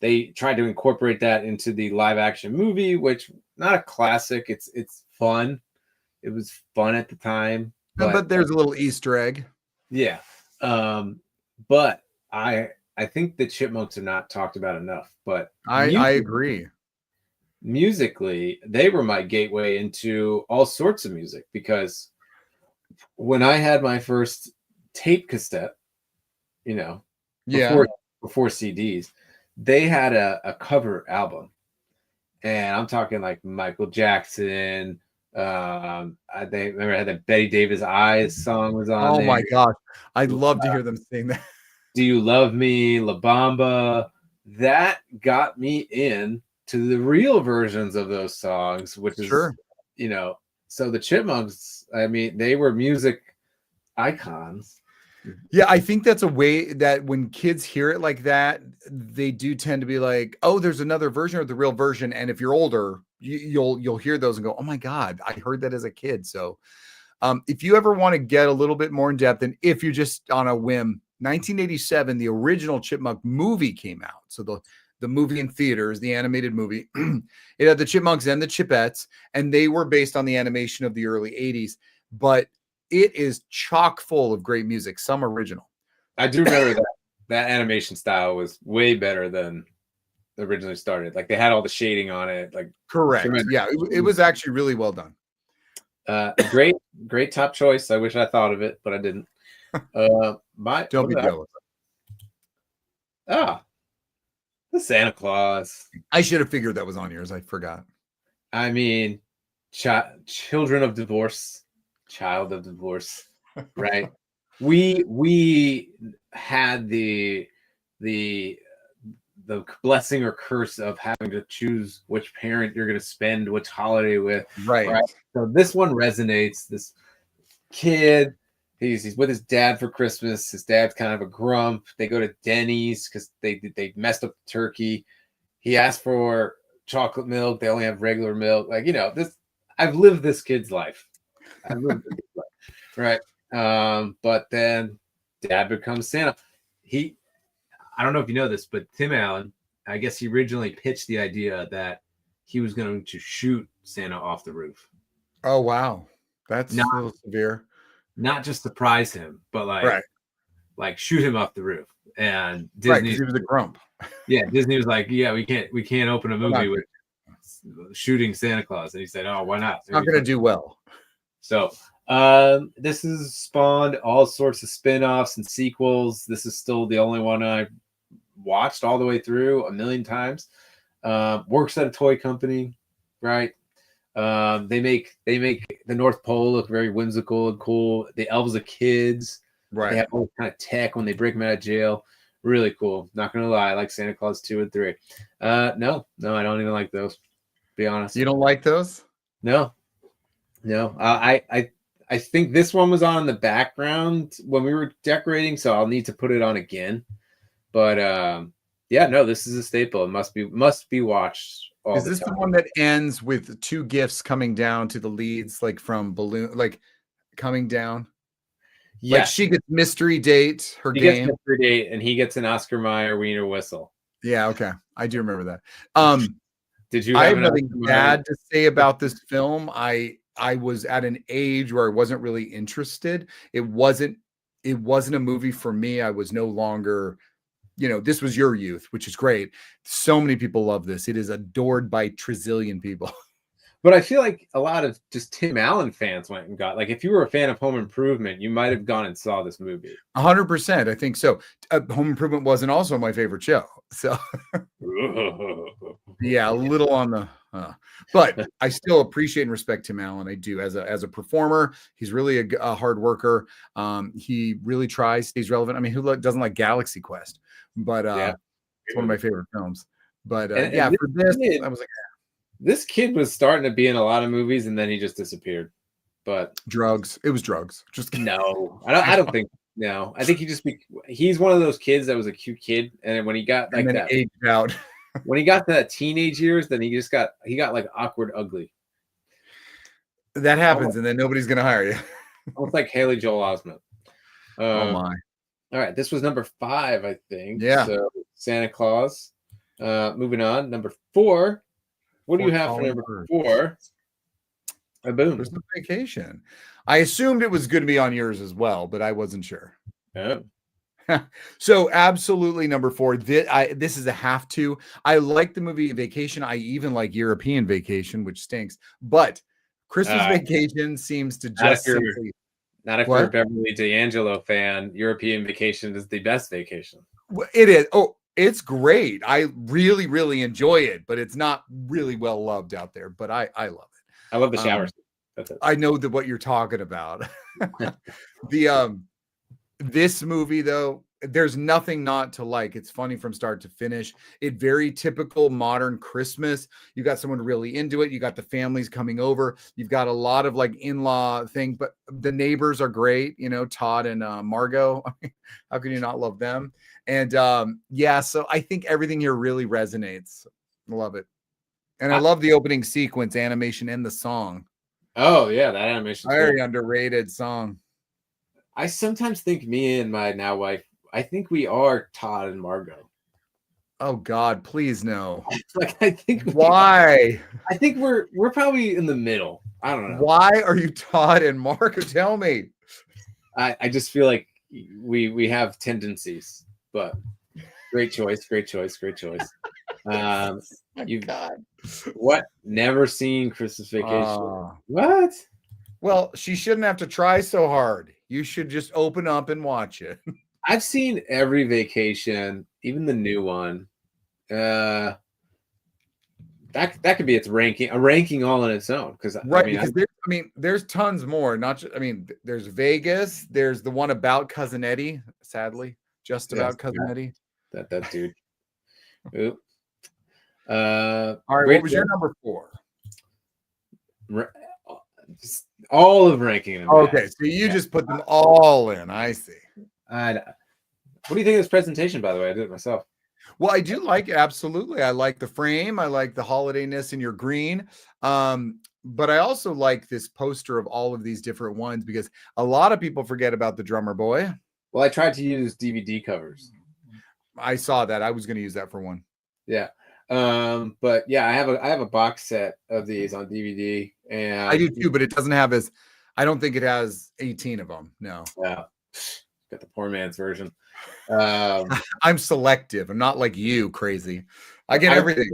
they tried to incorporate that into the live action movie, which not a classic. It's fun. It was fun at the time, but there's a little Easter egg. yeah. But I think the Chipmunks are not talked about enough. But I agree. Musically, they were my gateway into all sorts of music, because when I had my first tape cassette, before CDs, they had a cover album, and I'm talking like Michael Jackson. They remember I had the Betty Davis Eyes song was on. Oh my gosh, I'd love to hear them sing that. Do You Love Me, La Bamba. That got me in to the real versions of those songs, which is sure. So the Chipmunks, I mean, they were music icons. Yeah, I think that's a way that when kids hear it like that, they do tend to be like, "Oh, there's another version of the real version." And if you're older, you'll hear those and go, "Oh my God, I heard that as a kid." So, if you ever want to get a little bit more in depth, and if you're just on a whim, 1987, the original Chipmunk movie came out. So the movie in theaters, the animated movie, it had the Chipmunks and the Chipettes, and they were based on the animation of the early 80s. But it is chock full of great music, some original. I do remember that animation style was way better than originally started. Like they had all the shading on it. Like correct. Tremendous. Yeah, it was actually really well done. Great top choice. I wish I thought of it, but I didn't. Don't be jealous. The Santa Claus. I should have figured that was on yours. I forgot. I mean, children of divorce, child of divorce, right? we had the blessing or curse of having to choose which parent you're going to spend which holiday with, right? So this one resonates. This kid, he's with his dad for Christmas. His dad's kind of a grump. They go to Denny's because they messed up the turkey. He asked for chocolate milk. They only have regular milk. Like, this. I've lived this kid's life. Right. But then dad becomes Santa. I don't know if you know this, but Tim Allen, I guess he originally pitched the idea that he was going to shoot Santa off the roof. Oh, wow. That's a little severe. Not just surprise him, but like shoot him off the roof. And Disney, he was a grump. Yeah, Disney was like, yeah, we can't open a movie with shooting Santa Claus. And he said, oh, why not? It's not going to do well. So this has spawned all sorts of spin-offs and sequels. This is still the only one I've watched all the way through a million times. Works at a toy company, right? They make the North Pole look very whimsical and cool. The elves are kids. Right. They have all kind of tech when they break them out of jail. Really cool. Not gonna lie, I like Santa Claus 2 and 3. No, I don't even like those. Be honest. You don't like those? No. I think this one was on in the background when we were decorating, so I'll need to put it on again. But this is a staple. It must be watched. Is this the one that ends with two gifts coming down to the leads, like from balloon, like coming down? Yeah, like she gets mystery date, her she game, gets mystery date, and he gets an Oscar Mayer wiener whistle. Yeah, okay, I do remember that. Did you? I have nothing bad to say about this film. I was at an age where I wasn't really interested. It wasn't a movie for me. I was no longer. This was your youth, which is great. So many people love this. It is adored by trillion people. But I feel like a lot of just Tim Allen fans went and got, like, if you were a fan of Home Improvement, you might have gone and saw this movie. 100%. I think so. Home Improvement wasn't also my favorite show. So yeah, a little on the, but I still appreciate and respect Tim Allen. I do as a performer. He's really a hard worker. He really tries, stays relevant. I mean, who doesn't like Galaxy Quest? But it's one of my favorite films. But for this, I was like, this kid was starting to be in a lot of movies, and then he just disappeared. But drugs. It was drugs. Just no, I don't think. No, I think he's one of those kids that was a cute kid, and when he got like that aged out, when he got to that teenage years, then he got like awkward ugly. That happens, and then nobody's gonna hire you. Almost like Haley Joel Osment. Oh my! All right, this was number 5, I think. Yeah. So Santa Claus. Moving on, number 4. What do you have for Colin number Firth. 4? A boom. Christmas Vacation. I assumed it was going to be on yours as well, but I wasn't sure. Oh. So absolutely number 4. This is a have to. I like the movie Vacation. I even like European Vacation, which stinks. But Christmas Vacation seems to just simply. Not if you're a Beverly D'Angelo fan. European Vacation is the best vacation. It is. Oh, it's great. I really, really enjoy it, but it's not really well loved out there. But I love it. I love the showers. That's it. I know what you're talking about. This movie, though, there's nothing not to like. It's funny from start to finish. It very typical modern Christmas. You got someone really into it. You got the families coming over. You've got a lot of like in-law thing, but the neighbors are great. You know, Todd and Margot. How can you not love them? And so I think everything here really resonates. Love it. And I love the opening sequence, animation, and the song. Oh yeah, that animation. Very underrated song. I sometimes think me and my now wife, I think we are Todd and Margot. Oh God, please no. Like I think why? I think we're probably in the middle. I don't know. Why are you Todd and Margot? Tell me. I just feel like we have tendencies, but great choice. You've God. What? Never seen Christmas Vacation? What? Well, she shouldn't have to try so hard. You should just open up and watch it. I've seen every vacation, even the new one. That could be its ranking, a ranking all on its own. Because there's tons more. Not just, there's Vegas. There's the one about Cousin Eddie. Sadly, just about Cousin Eddie. That dude. Ooh. All right, what was your number 4? All of ranking them. Okay, so you just put them all in. I see. What do you think of this presentation, by the way? I did it myself. Well, I do like it. Absolutely. I like the frame. I like the holidayness in your green. But I also like this poster of all of these different ones because a lot of people forget about the Drummer Boy. Well, I tried to use DVD covers. I saw that. I was going to use that for one. Yeah. But yeah, I have a box set of these on DVD, and I do too, but it doesn't have I don't think it has 18 of them. No. Yeah. Got the poor man's version. I'm selective. I'm not like you, crazy. I get everything.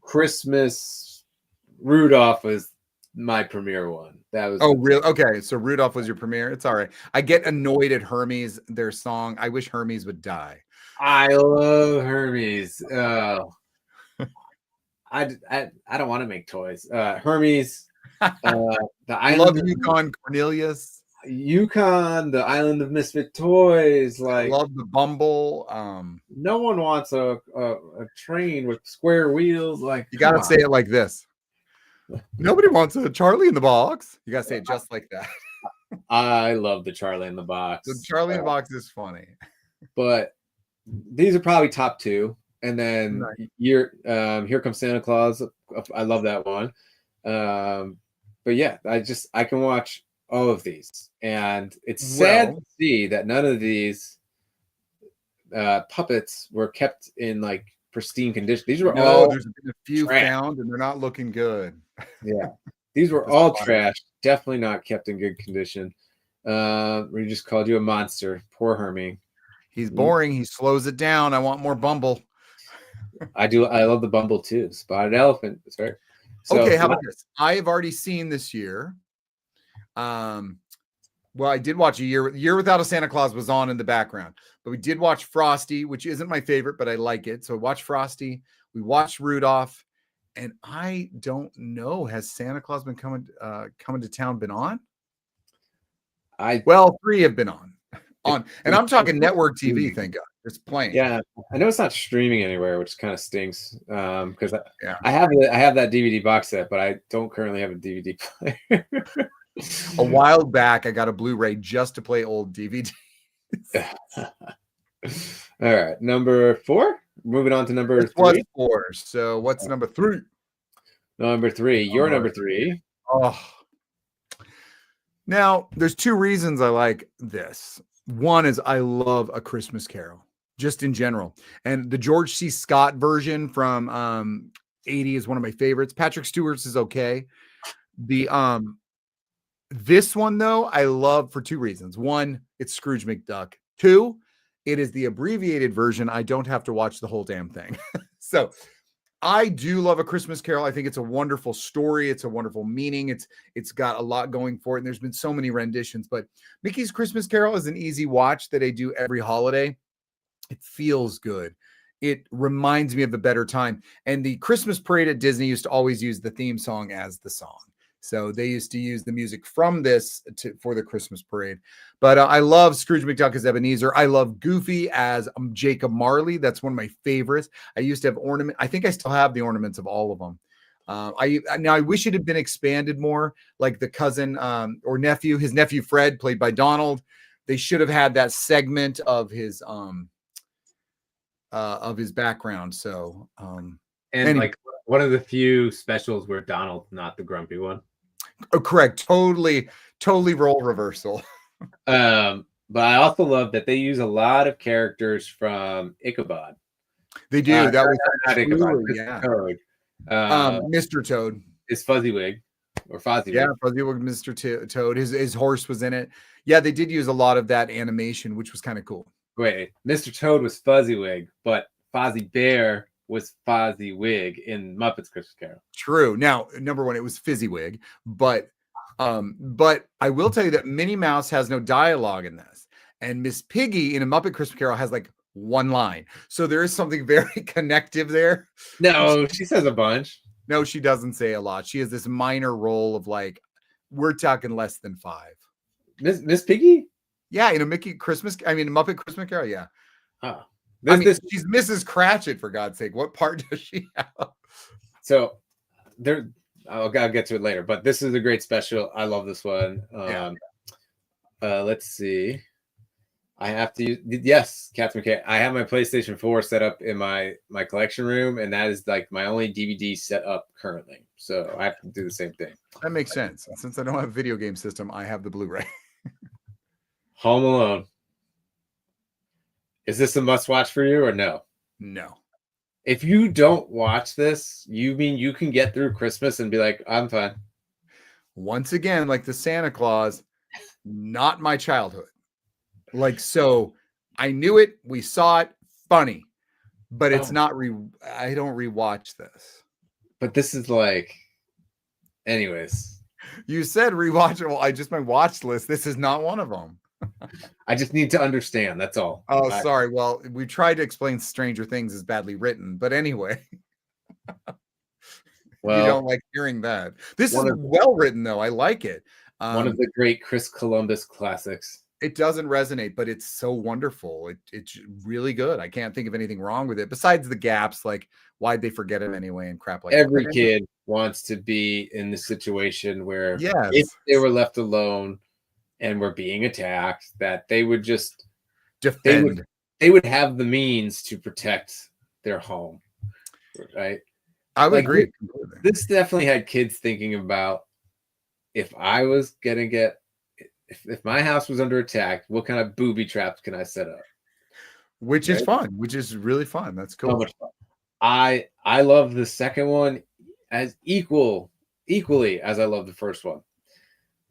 Christmas Rudolph was my premiere one. That was real. Okay, so Rudolph was your premiere. It's all right. I get annoyed at Hermes, their song. I wish Hermes would die. I love Hermes. I don't want to make toys. Hermes. The I love Yukon Cornelius. Yukon, the Island of Misfit Toys. Like, I love the Bumble. No one wants a train with square wheels. Like, you gotta say it like this. Nobody wants a Charlie in the Box. You gotta say it just like that. I love the Charlie in the Box. The Charlie in the Box is funny. But these are probably top 2. And then Here Comes Santa Claus. I love that one. But yeah, I can watch all of these. And it's sad to see that none of these puppets were kept in like pristine condition. These were all there's been a few found and they're not looking good. Yeah. These were all trash. Definitely not kept in good condition. We just called you a monster. Poor Hermie. He's boring. He slows it down. I want more Bumble. I do. I love the Bumble too. Spotted Elephant. It's fair. So, okay, how about this? I have already seen this year. Well, I did watch Year Without a Santa Claus was on in the background, but we did watch Frosty, which isn't my favorite, but I like it. So we watched Frosty. We watched Rudolph, and I don't know. Has Santa Claus been coming to town? Been on? 3 have been on, and I'm talking network TV. Thank God. It's playing. Yeah, I know it's not streaming anywhere, which kind of stinks. Because I have that DVD box set, but I don't currently have a DVD player. A while back, I got a Blu-ray just to play old DVDs. All right, number 4. Moving on to number 3. 4. So what's number 3? Number 3. Your number 3. Oh. Now, there's 2 reasons I like this. One is I love A Christmas Carol. just in general. And the George C. Scott version from 80 is one of my favorites. Patrick Stewart's is okay. The this one though, I love for two reasons. One, it's Scrooge McDuck. Two, it is the abbreviated version. I don't have to watch the whole damn thing. So I do love A Christmas Carol. I think it's a wonderful story. It's a wonderful meaning. It's got a lot going for it. And there's been so many renditions, but Mickey's Christmas Carol is an easy watch that I do every holiday. It feels good. It reminds me of a better time. And the Christmas parade at Disney used to always use the theme song as the song. So they used to use the music from this for the Christmas parade. But I love Scrooge McDuck as Ebenezer. I love Goofy as Jacob Marley. That's one of my favorites. I used to have ornament. I think I still have the ornaments of all of them. I wish it had been expanded more, like the cousin or nephew, his nephew Fred, played by Donald. They should have had that segment of his background. So and like one of the few specials where Donald's not the grumpy one. Oh, correct. Totally role reversal. But I also love that they use a lot of characters from Ichabod. They do. That was not Ichabod. yeah. Toad. Mr. Toad is Fuzzywig or Fozzywig. Yeah, Fuzzywig, Mr. Toad. His horse was in it. Yeah, they did use a lot of that animation, which was kind of cool. Wait, Mr. Toad was Fuzzywig, but Fozzie Bear was Fozzywig in Muppets Christmas Carol. True. Now, number one, it was Fizzywig, but I will tell you that Minnie Mouse has no dialogue in this, and Miss Piggy in A Muppet Christmas Carol has like one line. So there is something very connective there. No, she says a bunch. No, she doesn't say a lot. She has this minor role of like, we're talking less than 5. Miss Piggy? Yeah, in a Muppet Christmas Carol, yeah. Oh. She's Mrs. Cratchit, for God's sake. What part does she have? So there, I'll get to it later, but this is a great special. I love this one. Let's see. I have to use, yes, Captain McKay. I have my PlayStation 4 set up in my collection room, and that is like my only DVD set up currently. So I have to do the same thing. That makes sense. Since I don't have a video game system, I have the Blu-ray. Home Alone. Is this a must-watch for you or no? No. If you don't watch this, you mean you can get through Christmas and be like, I'm fine. Once again, like the Santa Claus, not my childhood. Like, so I knew it. We saw it. Funny. But it's not I don't rewatch this. But this is like, anyways. You said rewatchable. My watch list. This is not one of them. I just need to understand. That's all. Oh, sorry. Well, we tried to explain Stranger Things is badly written, but anyway. Well, you don't like hearing that. This is well written, though. I like it. One of the great Chris Columbus classics. It doesn't resonate, but it's so wonderful. It's really good. I can't think of anything wrong with it besides the gaps, like why'd they forget it anyway and crap like Every that. kid wants to be in the situation where yes, if they were left alone and were being attacked, that they would just defend. They would have the means to protect their home, right? I would agree. This definitely had kids thinking about, if I was gonna get, if my house was under attack, what kind of booby traps can I set up? Which is fun. Which is really fun. That's cool. So much fun. I love the second one as equally as I love the first one.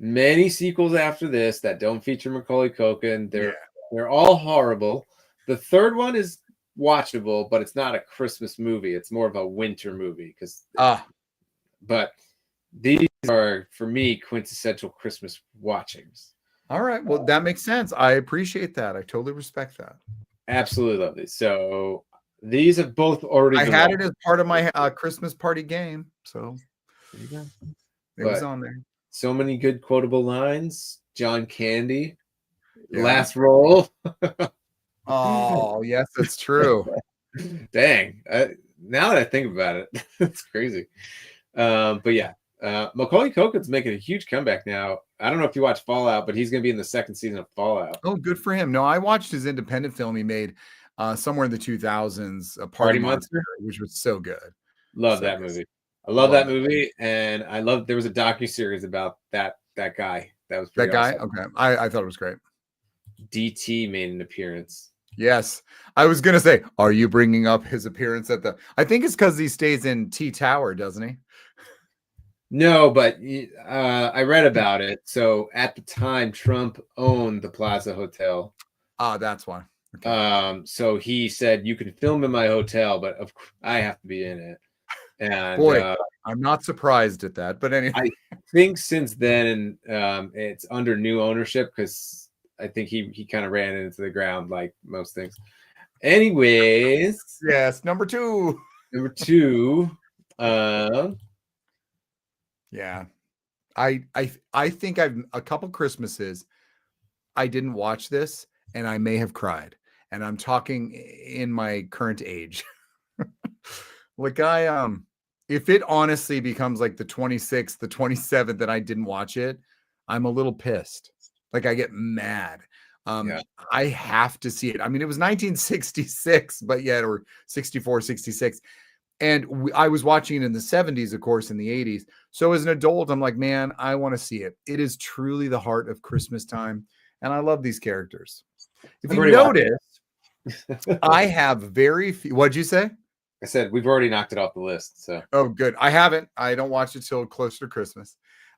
Many sequels after this that don't feature Macaulay Culkin. They're all horrible. The third one is watchable, but it's not a Christmas movie. It's more of a winter movie but these are, for me, quintessential Christmas watchings. All right. Well, that makes sense. I appreciate that. I totally respect that. Absolutely love these. So these have both already. I had it as part of my Christmas party game. So there you go. It was on there. So many good quotable lines. John Candy, last roll. Oh, yes, that's true. Dang. Now that I think about it, it's crazy. But yeah, Macaulay Culkin's making a huge comeback now. I don't know if you watch Fallout, but he's going to be in the second season of Fallout. Oh, good for him. No, I watched his independent film he made somewhere in the 2000s, Party Monster, which was so good. Love that movie. I love that movie, and I love. There was a docuseries about that guy. That was that guy. awesome. Okay, I thought it was great. DT made an appearance. Yes. I was going to say, are you bringing up his appearance at the, I think it's because he stays in T Tower, doesn't he? No, but I read about it. So at the time, Trump owned the Plaza Hotel. Ah, that's why. Okay. So he said, you can film in my hotel, but I have to be in it. And Boy, I'm not surprised at that. But anyway, I think since then, it's under new ownership because I think he kind of ran it into the ground like most things. Anyways, yes, number two. Number two, yeah. I think I've a couple Christmases I didn't watch this and I may have cried. And I'm talking in my current age. Like if it honestly becomes like the 26th, the 27th that I didn't watch it, I'm a little pissed. Like I get mad. Yeah. I have to see it. I mean, it was 1966, but yet, or 64, 66. And I was watching it in the 70s, of course, in the 80s. So as an adult, I'm like, man, I want to see it. It is truly the heart of Christmas time. And I love these characters. If you notice, I have very few. What'd you say? I said we've already knocked it off the list. So oh, good. I haven't. I don't watch it till closer to Christmas.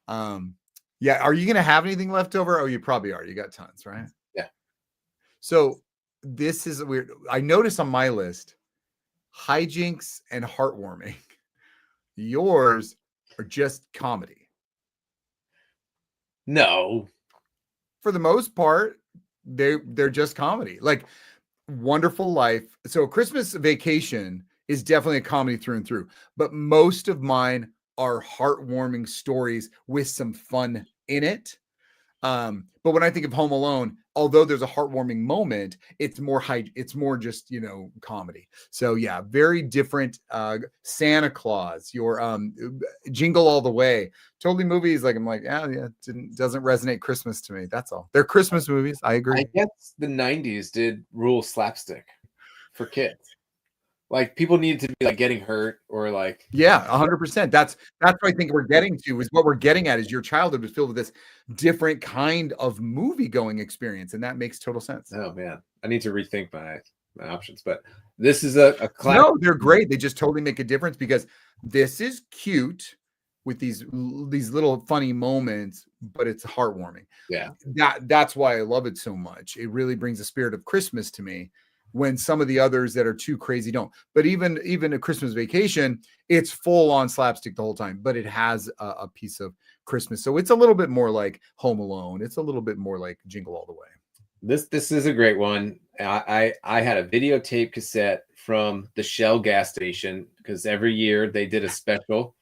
Yeah. Are you gonna have anything left over? Oh, you probably are. You got tons, right? Yeah. So this is weird. I noticed on my list hijinks and heartwarming. Yours are just comedy. No. For the most part, they're just comedy. Like Wonderful Life. So Christmas Vacation is definitely a comedy through and through, but most of mine are heartwarming stories with some fun in it. But when I think of Home Alone, although there's a heartwarming moment, it's more just, comedy. So yeah, very different. Santa Claus, your Jingle All the Way, totally movies. Like I'm like, yeah, doesn't resonate Christmas to me. That's all. They're Christmas movies. I agree. I guess the 90s did rule slapstick for kids. Like people need to be like getting hurt or like 100%. That's what I think we're getting to, is what we're getting at is your childhood was filled with this different kind of movie going experience, and that makes total sense. Oh man, I need to rethink my options, but this is a classic. No, they're great. They just totally make a difference because this is cute with these little funny moments, but it's heartwarming. Yeah, that's why I love it so much. It really brings the spirit of Christmas to me, when some of the others that are too crazy don't. But even A Christmas Vacation, it's full on slapstick the whole time, but it has a piece of Christmas. So it's a little bit more like Home Alone. It's a little bit more like Jingle All the Way. This is a great one. I had a videotape cassette from the Shell gas station because every year they did a special.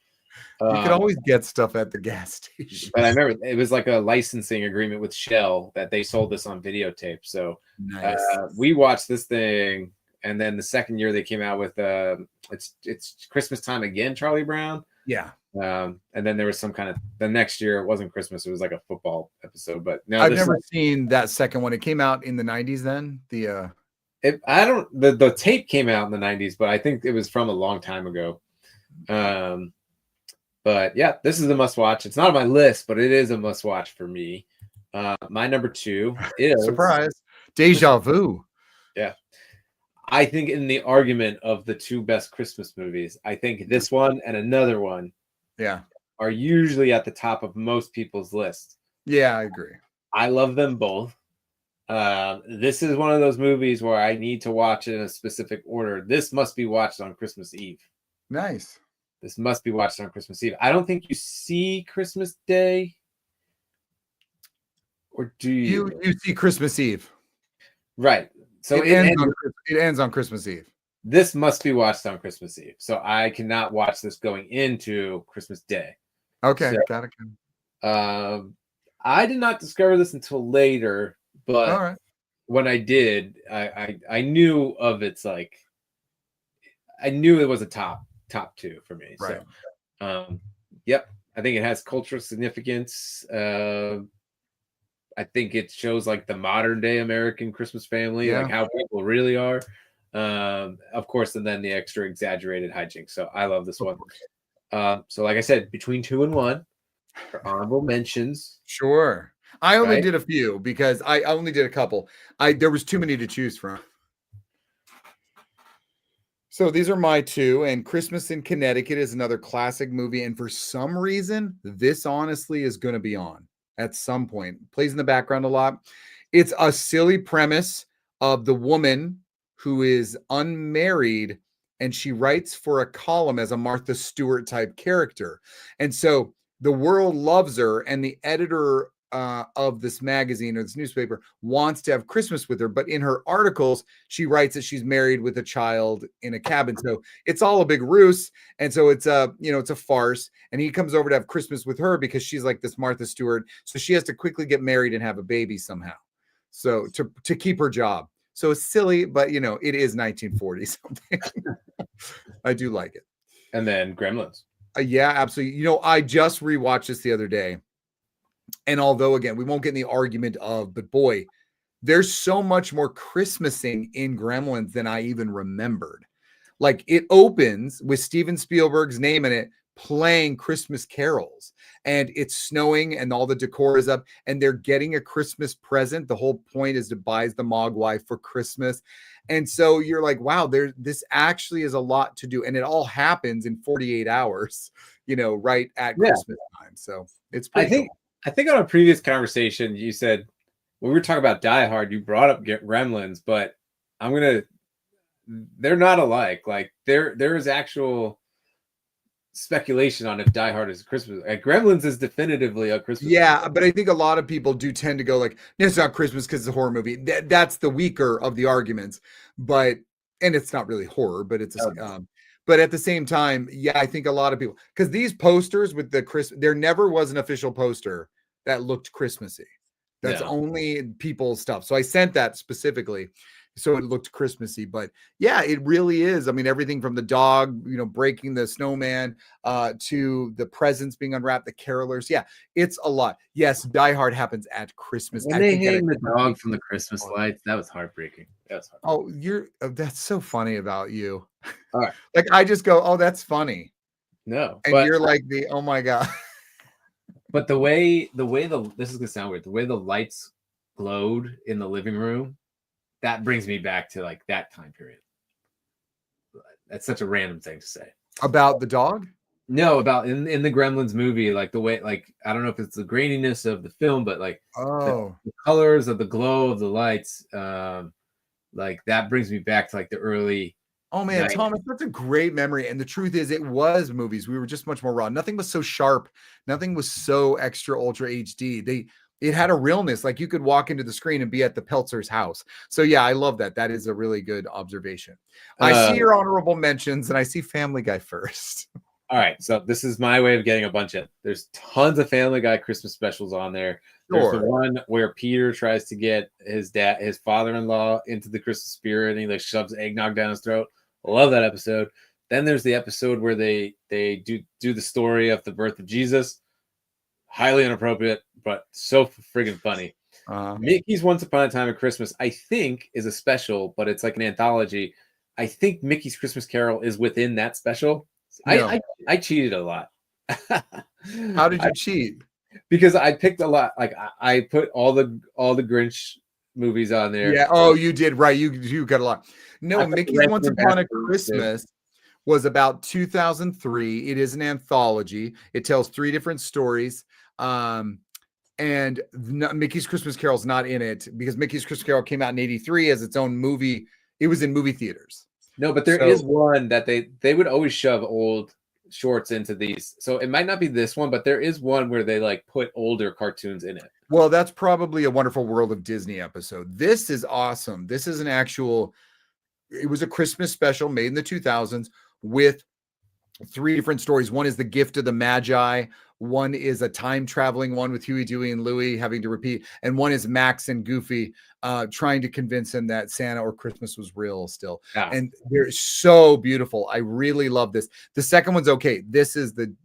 You can always get stuff at the gas station. But I remember it was like a licensing agreement with Shell that they sold this on videotape. So nice. We watched this thing, and then the second year they came out with it's Christmas Time Again, Charlie Brown. Yeah. And then there was some kind of the next year it wasn't Christmas, it was like a football episode. But no, I've never seen that second one. It came out in the 90s then. The tape came out in the 90s, but I think it was from a long time ago. But yeah, this is a must watch. It's not on my list, but it is a must watch for me. My number two is surprise, Deja Vu. Yeah. I think in the argument of the two best Christmas movies, I think this one and another one are usually at the top of most people's lists. Yeah, I agree. I love them both. This is one of those movies where I need to watch it in a specific order. This must be watched on Christmas Eve. Nice. This must be watched on Christmas Eve. I don't think you see Christmas Day. Or do you? You see Christmas Eve. Right. So it ends on Christmas Eve. This must be watched on Christmas Eve. So I cannot watch this going into Christmas Day. Okay, so, got it. I did not discover this until later, but all right. When I did, I knew of its like I knew it was a top two for me. Right. So yep. I think it has cultural significance. I think it shows like the modern day American Christmas family, like how people really are. Of course, and then the extra exaggerated hijinks. So I love this one. So like I said, between 2 and 1 for honorable mentions. Sure. I only did a few because I only did a couple. There was too many to choose from. So these are my two, and Christmas in Connecticut is another classic movie. And for some reason, this honestly is going to be on at some point. Plays in the background a lot. It's a silly premise of the woman who is unmarried and she writes for a column as a Martha Stewart type character. And so the world loves her, and the editor of this magazine or this newspaper wants to have Christmas with her, but in her articles she writes that she's married with a child in a cabin. So it's all a big ruse, and so it's a farce. And he comes over to have Christmas with her because she's like this Martha Stewart, so she has to quickly get married and have a baby somehow, so to keep her job. So it's silly, but it is 1940 something. I do like it. And then Gremlins. Yeah, absolutely. I just rewatched this the other day. And although, again, we won't get in the argument of, but boy, there's so much more Christmasing in Gremlins than I even remembered. Like, it opens with Steven Spielberg's name in it, playing Christmas carols, and it's snowing and all the decor is up and they're getting a Christmas present. The whole point is to buy the Mogwai for Christmas. And so you're like, wow, this actually is a lot to do. And it all happens in 48 hours, right at Christmas time. So it's pretty cool. I think on a previous conversation, you said when we were talking about Die Hard, you brought up Gremlins, but they're not alike. Like there is actual speculation on if Die Hard is a Christmas. Gremlins is definitively a Christmas. Yeah, movie. but I think a lot of people do tend to go like, it's not Christmas because it's a horror movie. That's the weaker of the arguments, and it's not really horror, but it's but at the same time, yeah, I think a lot of people, because these posters with there never was an official poster that looked Christmassy. That's only people's stuff. So I sent that specifically, so it looked Christmassy. But yeah, it really is. I mean, everything from the dog, breaking the snowman, to the presents being unwrapped, the carolers. Yeah, it's a lot. Yes, Die Hard happens at Christmas. When they hang the dog from the Christmas lights, that was heartbreaking. Oh, that's so funny about you. All right. Like, I just go, oh, that's funny. No, and you're like oh my god. But the way this is gonna sound weird. The way the lights glowed in the living room, that brings me back to like that time period. That's such a random thing to say. About the dog? No, about in the Gremlins movie, like the way, like, I don't know if it's the graininess of the film, but like the colors of the glow of the lights, like that brings me back to like the early. Oh man, Thomas, that's a great memory. And the truth is, it was movies. We were just much more raw. Nothing was so sharp. Nothing was so extra ultra HD. It had a realness. Like, you could walk into the screen and be at the Peltzer's house. So yeah, I love that. That is a really good observation. I see your honorable mentions, and I see Family Guy first. All right, so this is my way of getting there's tons of Family Guy Christmas specials on there. There's the one where Peter tries to get his father-in-law into the Christmas spirit, and he like shoves eggnog down his throat. I love that episode. Then there's the episode where they do the story of the birth of Jesus. Highly inappropriate, but so friggin' funny. Mickey's Once Upon a Time at Christmas, I think, is a special, but it's like an anthology. I think Mickey's Christmas Carol is within that special. No. I cheated a lot. How did you cheat? Because I picked a lot. Like I put all the Grinch movies on there. Yeah. Oh, you did, right. You got a lot. No, Mickey's Once Upon a Christmas was about 2003. It is an anthology. It tells 3 different stories. And Mickey's Christmas Carol's not in it because Mickey's Christmas Carol came out in 83 as its own movie. It was in movie theaters. No, but there is one that they would always shove old shorts into these. So it might not be this one, but there is one where they like put older cartoons in it. Well, that's probably a Wonderful World of Disney episode. This is awesome. This is it was a Christmas special made in the 2000s with 3 different stories. One is the gift of the Magi. One is a time traveling one with Huey, Dewey, and Louie having to repeat. And one is Max and Goofy trying to convince him that Santa or Christmas was real still. Yeah. And they're so beautiful. I really love this. The second one's okay. This is the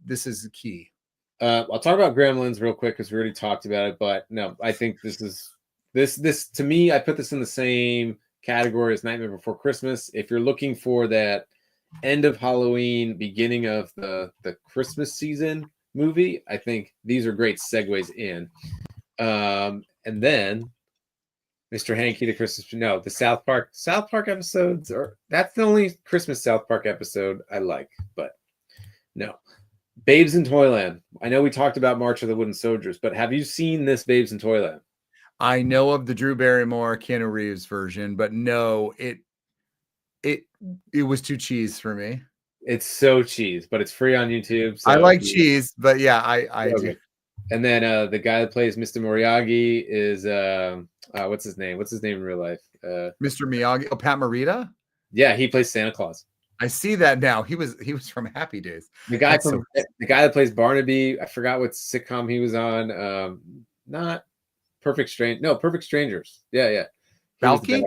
key. I'll talk about Gremlins real quick because we already talked about it. But no, I think this to me, I put this in the same category as Nightmare Before Christmas. If you're looking for that end of Halloween, beginning of the Christmas season movie, I think these are great segues in. And then Mr. Hanky, the Christmas. No, the South Park episodes are that's the only Christmas South Park episode I like. But no, Babes in Toyland. I know we talked about March of the Wooden Soldiers, but have you seen this Babes in Toyland? I know of the Drew Barrymore, Keanu Reeves version, but no, it was too cheese for me. It's so cheese, but it's free on YouTube. So I like cheese, but yeah, I okay. do. And then the guy that plays Mr. Moriarty is what's his name? What's his name in real life? Mr. Miyagi. Oh, Pat Morita. Yeah, he plays Santa Claus. I see that now. He was from Happy Days. The guy the guy that plays Barnaby. I forgot what sitcom he was on. Not Perfect Strange. No, Perfect Strangers. Yeah. Balky?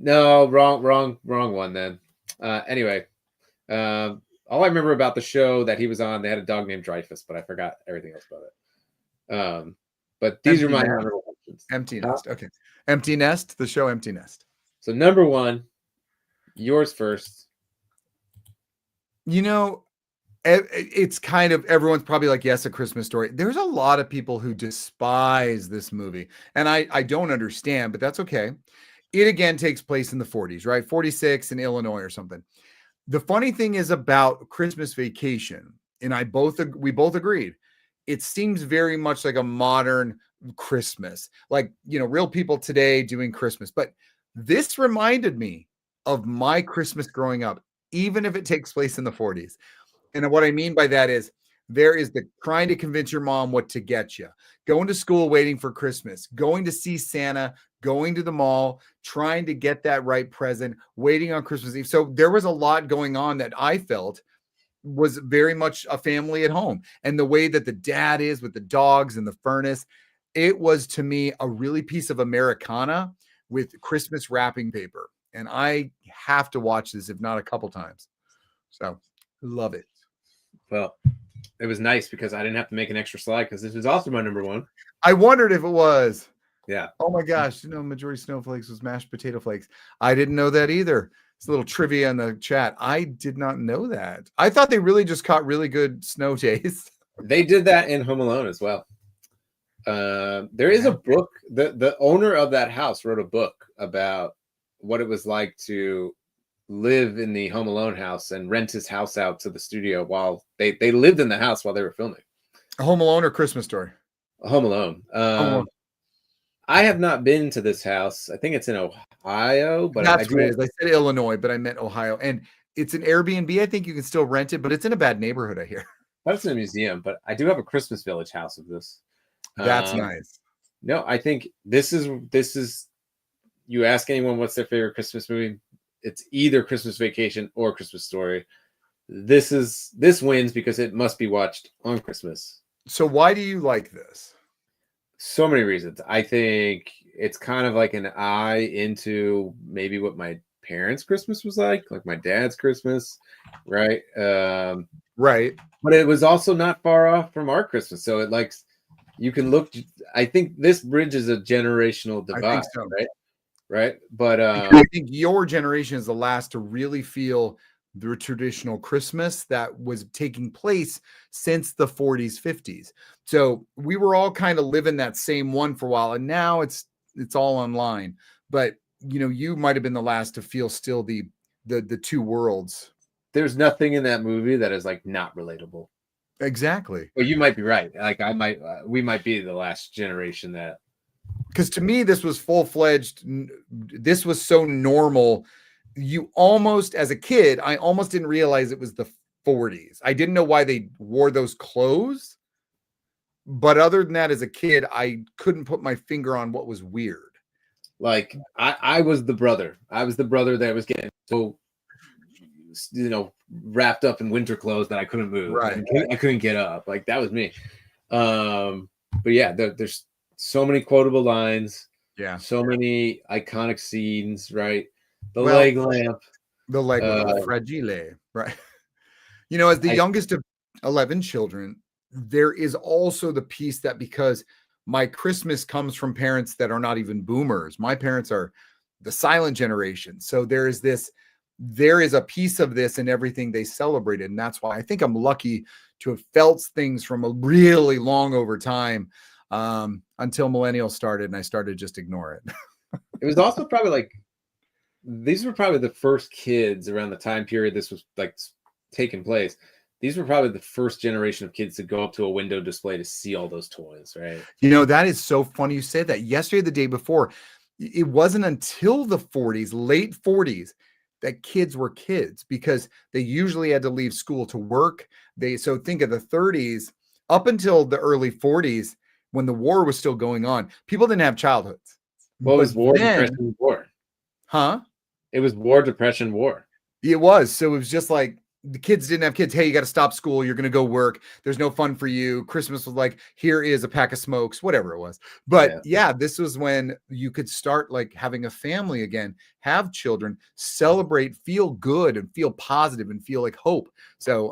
No, wrong one. Then anyway, all I remember about the show that he was on, they had a dog named Dreyfus, but I forgot everything else about it. But these are my honorable mentions. Empty Nest. Okay, Empty Nest. The show Empty Nest. So number one, yours first. You know, it's kind of everyone's probably like, yes, A Christmas Story. There's a lot of people who despise this movie, and I don't understand, but that's okay. It again takes place in the 40s, right? 46 in Illinois or something. The funny thing is about Christmas Vacation, and we both agreed, it seems very much like a modern Christmas, like, you know, real people today doing Christmas. But this reminded me of my Christmas growing up, even if it takes place in the 40s. And what I mean by that is there is the trying to convince your mom what to get you, going to school, waiting for Christmas, going to see Santa, going to the mall, trying to get that right present, waiting on Christmas Eve. So there was a lot going on that I felt was very much a family at home. And the way that the dad is with the dogs and the furnace, it was to me a really piece of Americana with Christmas wrapping paper. And I have to watch this, if not a couple times. So love it. Well, it was nice because I didn't have to make an extra slide because this is also my number one. I wondered if it was. Yeah. Oh my gosh. You know, majority snowflakes was mashed potato flakes. I didn't know that either. It's a little trivia in the chat. I did not know that. I thought they really just caught really good snow days. They did that in Home Alone as well. There is a book. The owner of that house wrote a book about what it was like to live in the Home Alone house and rent his house out to the studio while they lived in the house while they were filming. Home Alone or Christmas Story? Home Alone. I have not been to this house. I think it's in Ohio, but that's what it is. I said Illinois, but I meant Ohio. And it's an Airbnb. I think you can still rent it, but it's in a bad neighborhood, I hear. That's in a museum, but I do have a Christmas Village house of this. That's nice. No, I think this is you ask anyone what's their favorite Christmas movie, it's either Christmas Vacation or Christmas Story. This wins because it must be watched on Christmas. So why do you like this? So many reasons. I think it's kind of like an eye into maybe what my parents' Christmas was like my dad's Christmas, right? Right. But it was also not far off from our Christmas. So you can look. I think this bridges a generational divide, I think so. Right. But I think your generation is the last to really feel the traditional Christmas that was taking place since the 40s, 50s. So we were all kind of living that same one for a while, and now it's all online. But you know, you might have been the last to feel still the two worlds. There's nothing in that movie that is like not relatable. Exactly. Well, you might be right. Like we might be the last generation that. Because to me, this was full-fledged. This was so normal. You almost, as a kid, I almost didn't realize it was the 40s. I didn't know why they wore those clothes. But other than that, as a kid, I couldn't put my finger on what was weird. Like I was the brother. I was the brother that was getting so, wrapped up in winter clothes that I couldn't move. Right. I couldn't get up. Like that was me. But yeah, there's so many quotable lines. Yeah. So many iconic scenes, right? The leg lamp. The leg lamp, fragile, right? You know, as the youngest of 11 children, there is also the piece that because my Christmas comes from parents that are not even boomers. My parents are the silent generation. So there is a piece of this in everything they celebrated. And that's why I think I'm lucky to have felt things from a really long over time. until millennials started, and I started to just ignore it. It was also probably like these were probably the first kids around the time period this was like taking place. These were probably the first generation of kids to go up to a window display to see all those toys, right? That is so funny you said that. Yesterday, the day before, it wasn't until the 40s, late 40s, that kids were kids because they usually had to leave school to work. So think of the 30s up until the early 40s when the war was still going on. People didn't have childhoods. Well, it was war, depression, war. Huh? It was war, depression, war. It was. So it was just like the kids didn't have kids. Hey, you got to stop school. You're going to go work. There's no fun for you. Christmas was like, here is a pack of smokes, whatever it was. But yeah, this was when you could start like having a family again, have children, celebrate, feel good and feel positive and feel like hope. So,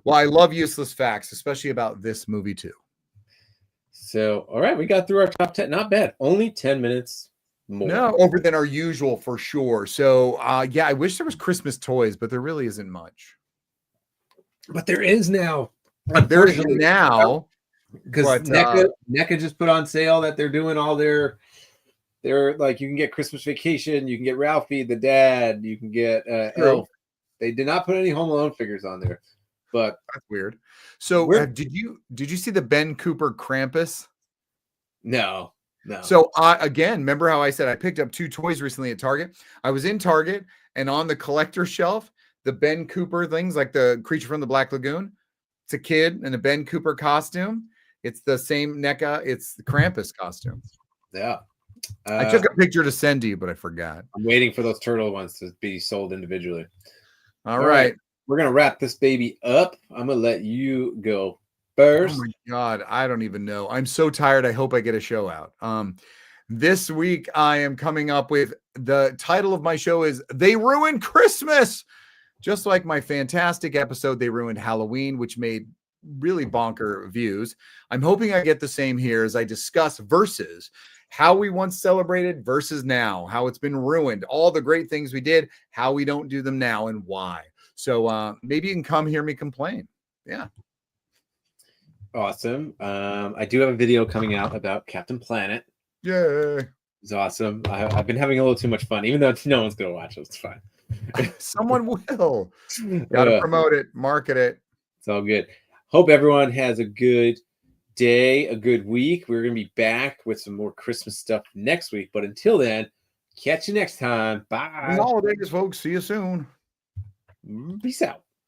well, I love useless facts, especially about this movie too. So, all right, we got through our top 10. Not bad. Only 10 minutes more. No, over than our usual for sure. So, yeah, I wish there was Christmas toys, but there really isn't much. But there is now. There is now. Because NECA just put on sale that they're doing all their like you can get Christmas Vacation, you can get Ralphie the Dad, you can get Elf. They did not put any Home Alone figures on there, but that's weird. So did you see the Ben Cooper Krampus? No. So again, remember how I said I picked up 2 toys recently at Target? I was in Target and on the collector shelf, the Ben Cooper things like the Creature from the Black Lagoon. It's a kid in a Ben Cooper costume. It's the same NECA. It's the Krampus costume. Yeah. I took a picture to send to you, but I forgot. I'm waiting for those turtle ones to be sold individually. All right. We're going to wrap this baby up. I'm going to let you go first. Oh my God. I don't even know. I'm so tired. I hope I get a show out. This week I am coming up with the title of my show is They Ruined Christmas. Just like my fantastic episode, They Ruined Halloween, which made really bonker views. I'm hoping I get the same here as I discuss versus how we once celebrated versus now, how it's been ruined, all the great things we did, how we don't do them now and why. So maybe you can come hear me complain. Yeah. Awesome. I do have a video coming out about Captain Planet. Yay. It's awesome. I've been having a little too much fun, even though no one's going to watch it. It's fine. Someone will. Got to promote it, market it. It's all good. Hope everyone has a good day, a good week. We're going to be back with some more Christmas stuff next week. But until then, catch you next time. Bye. Happy holidays, folks. See you soon. Peace out.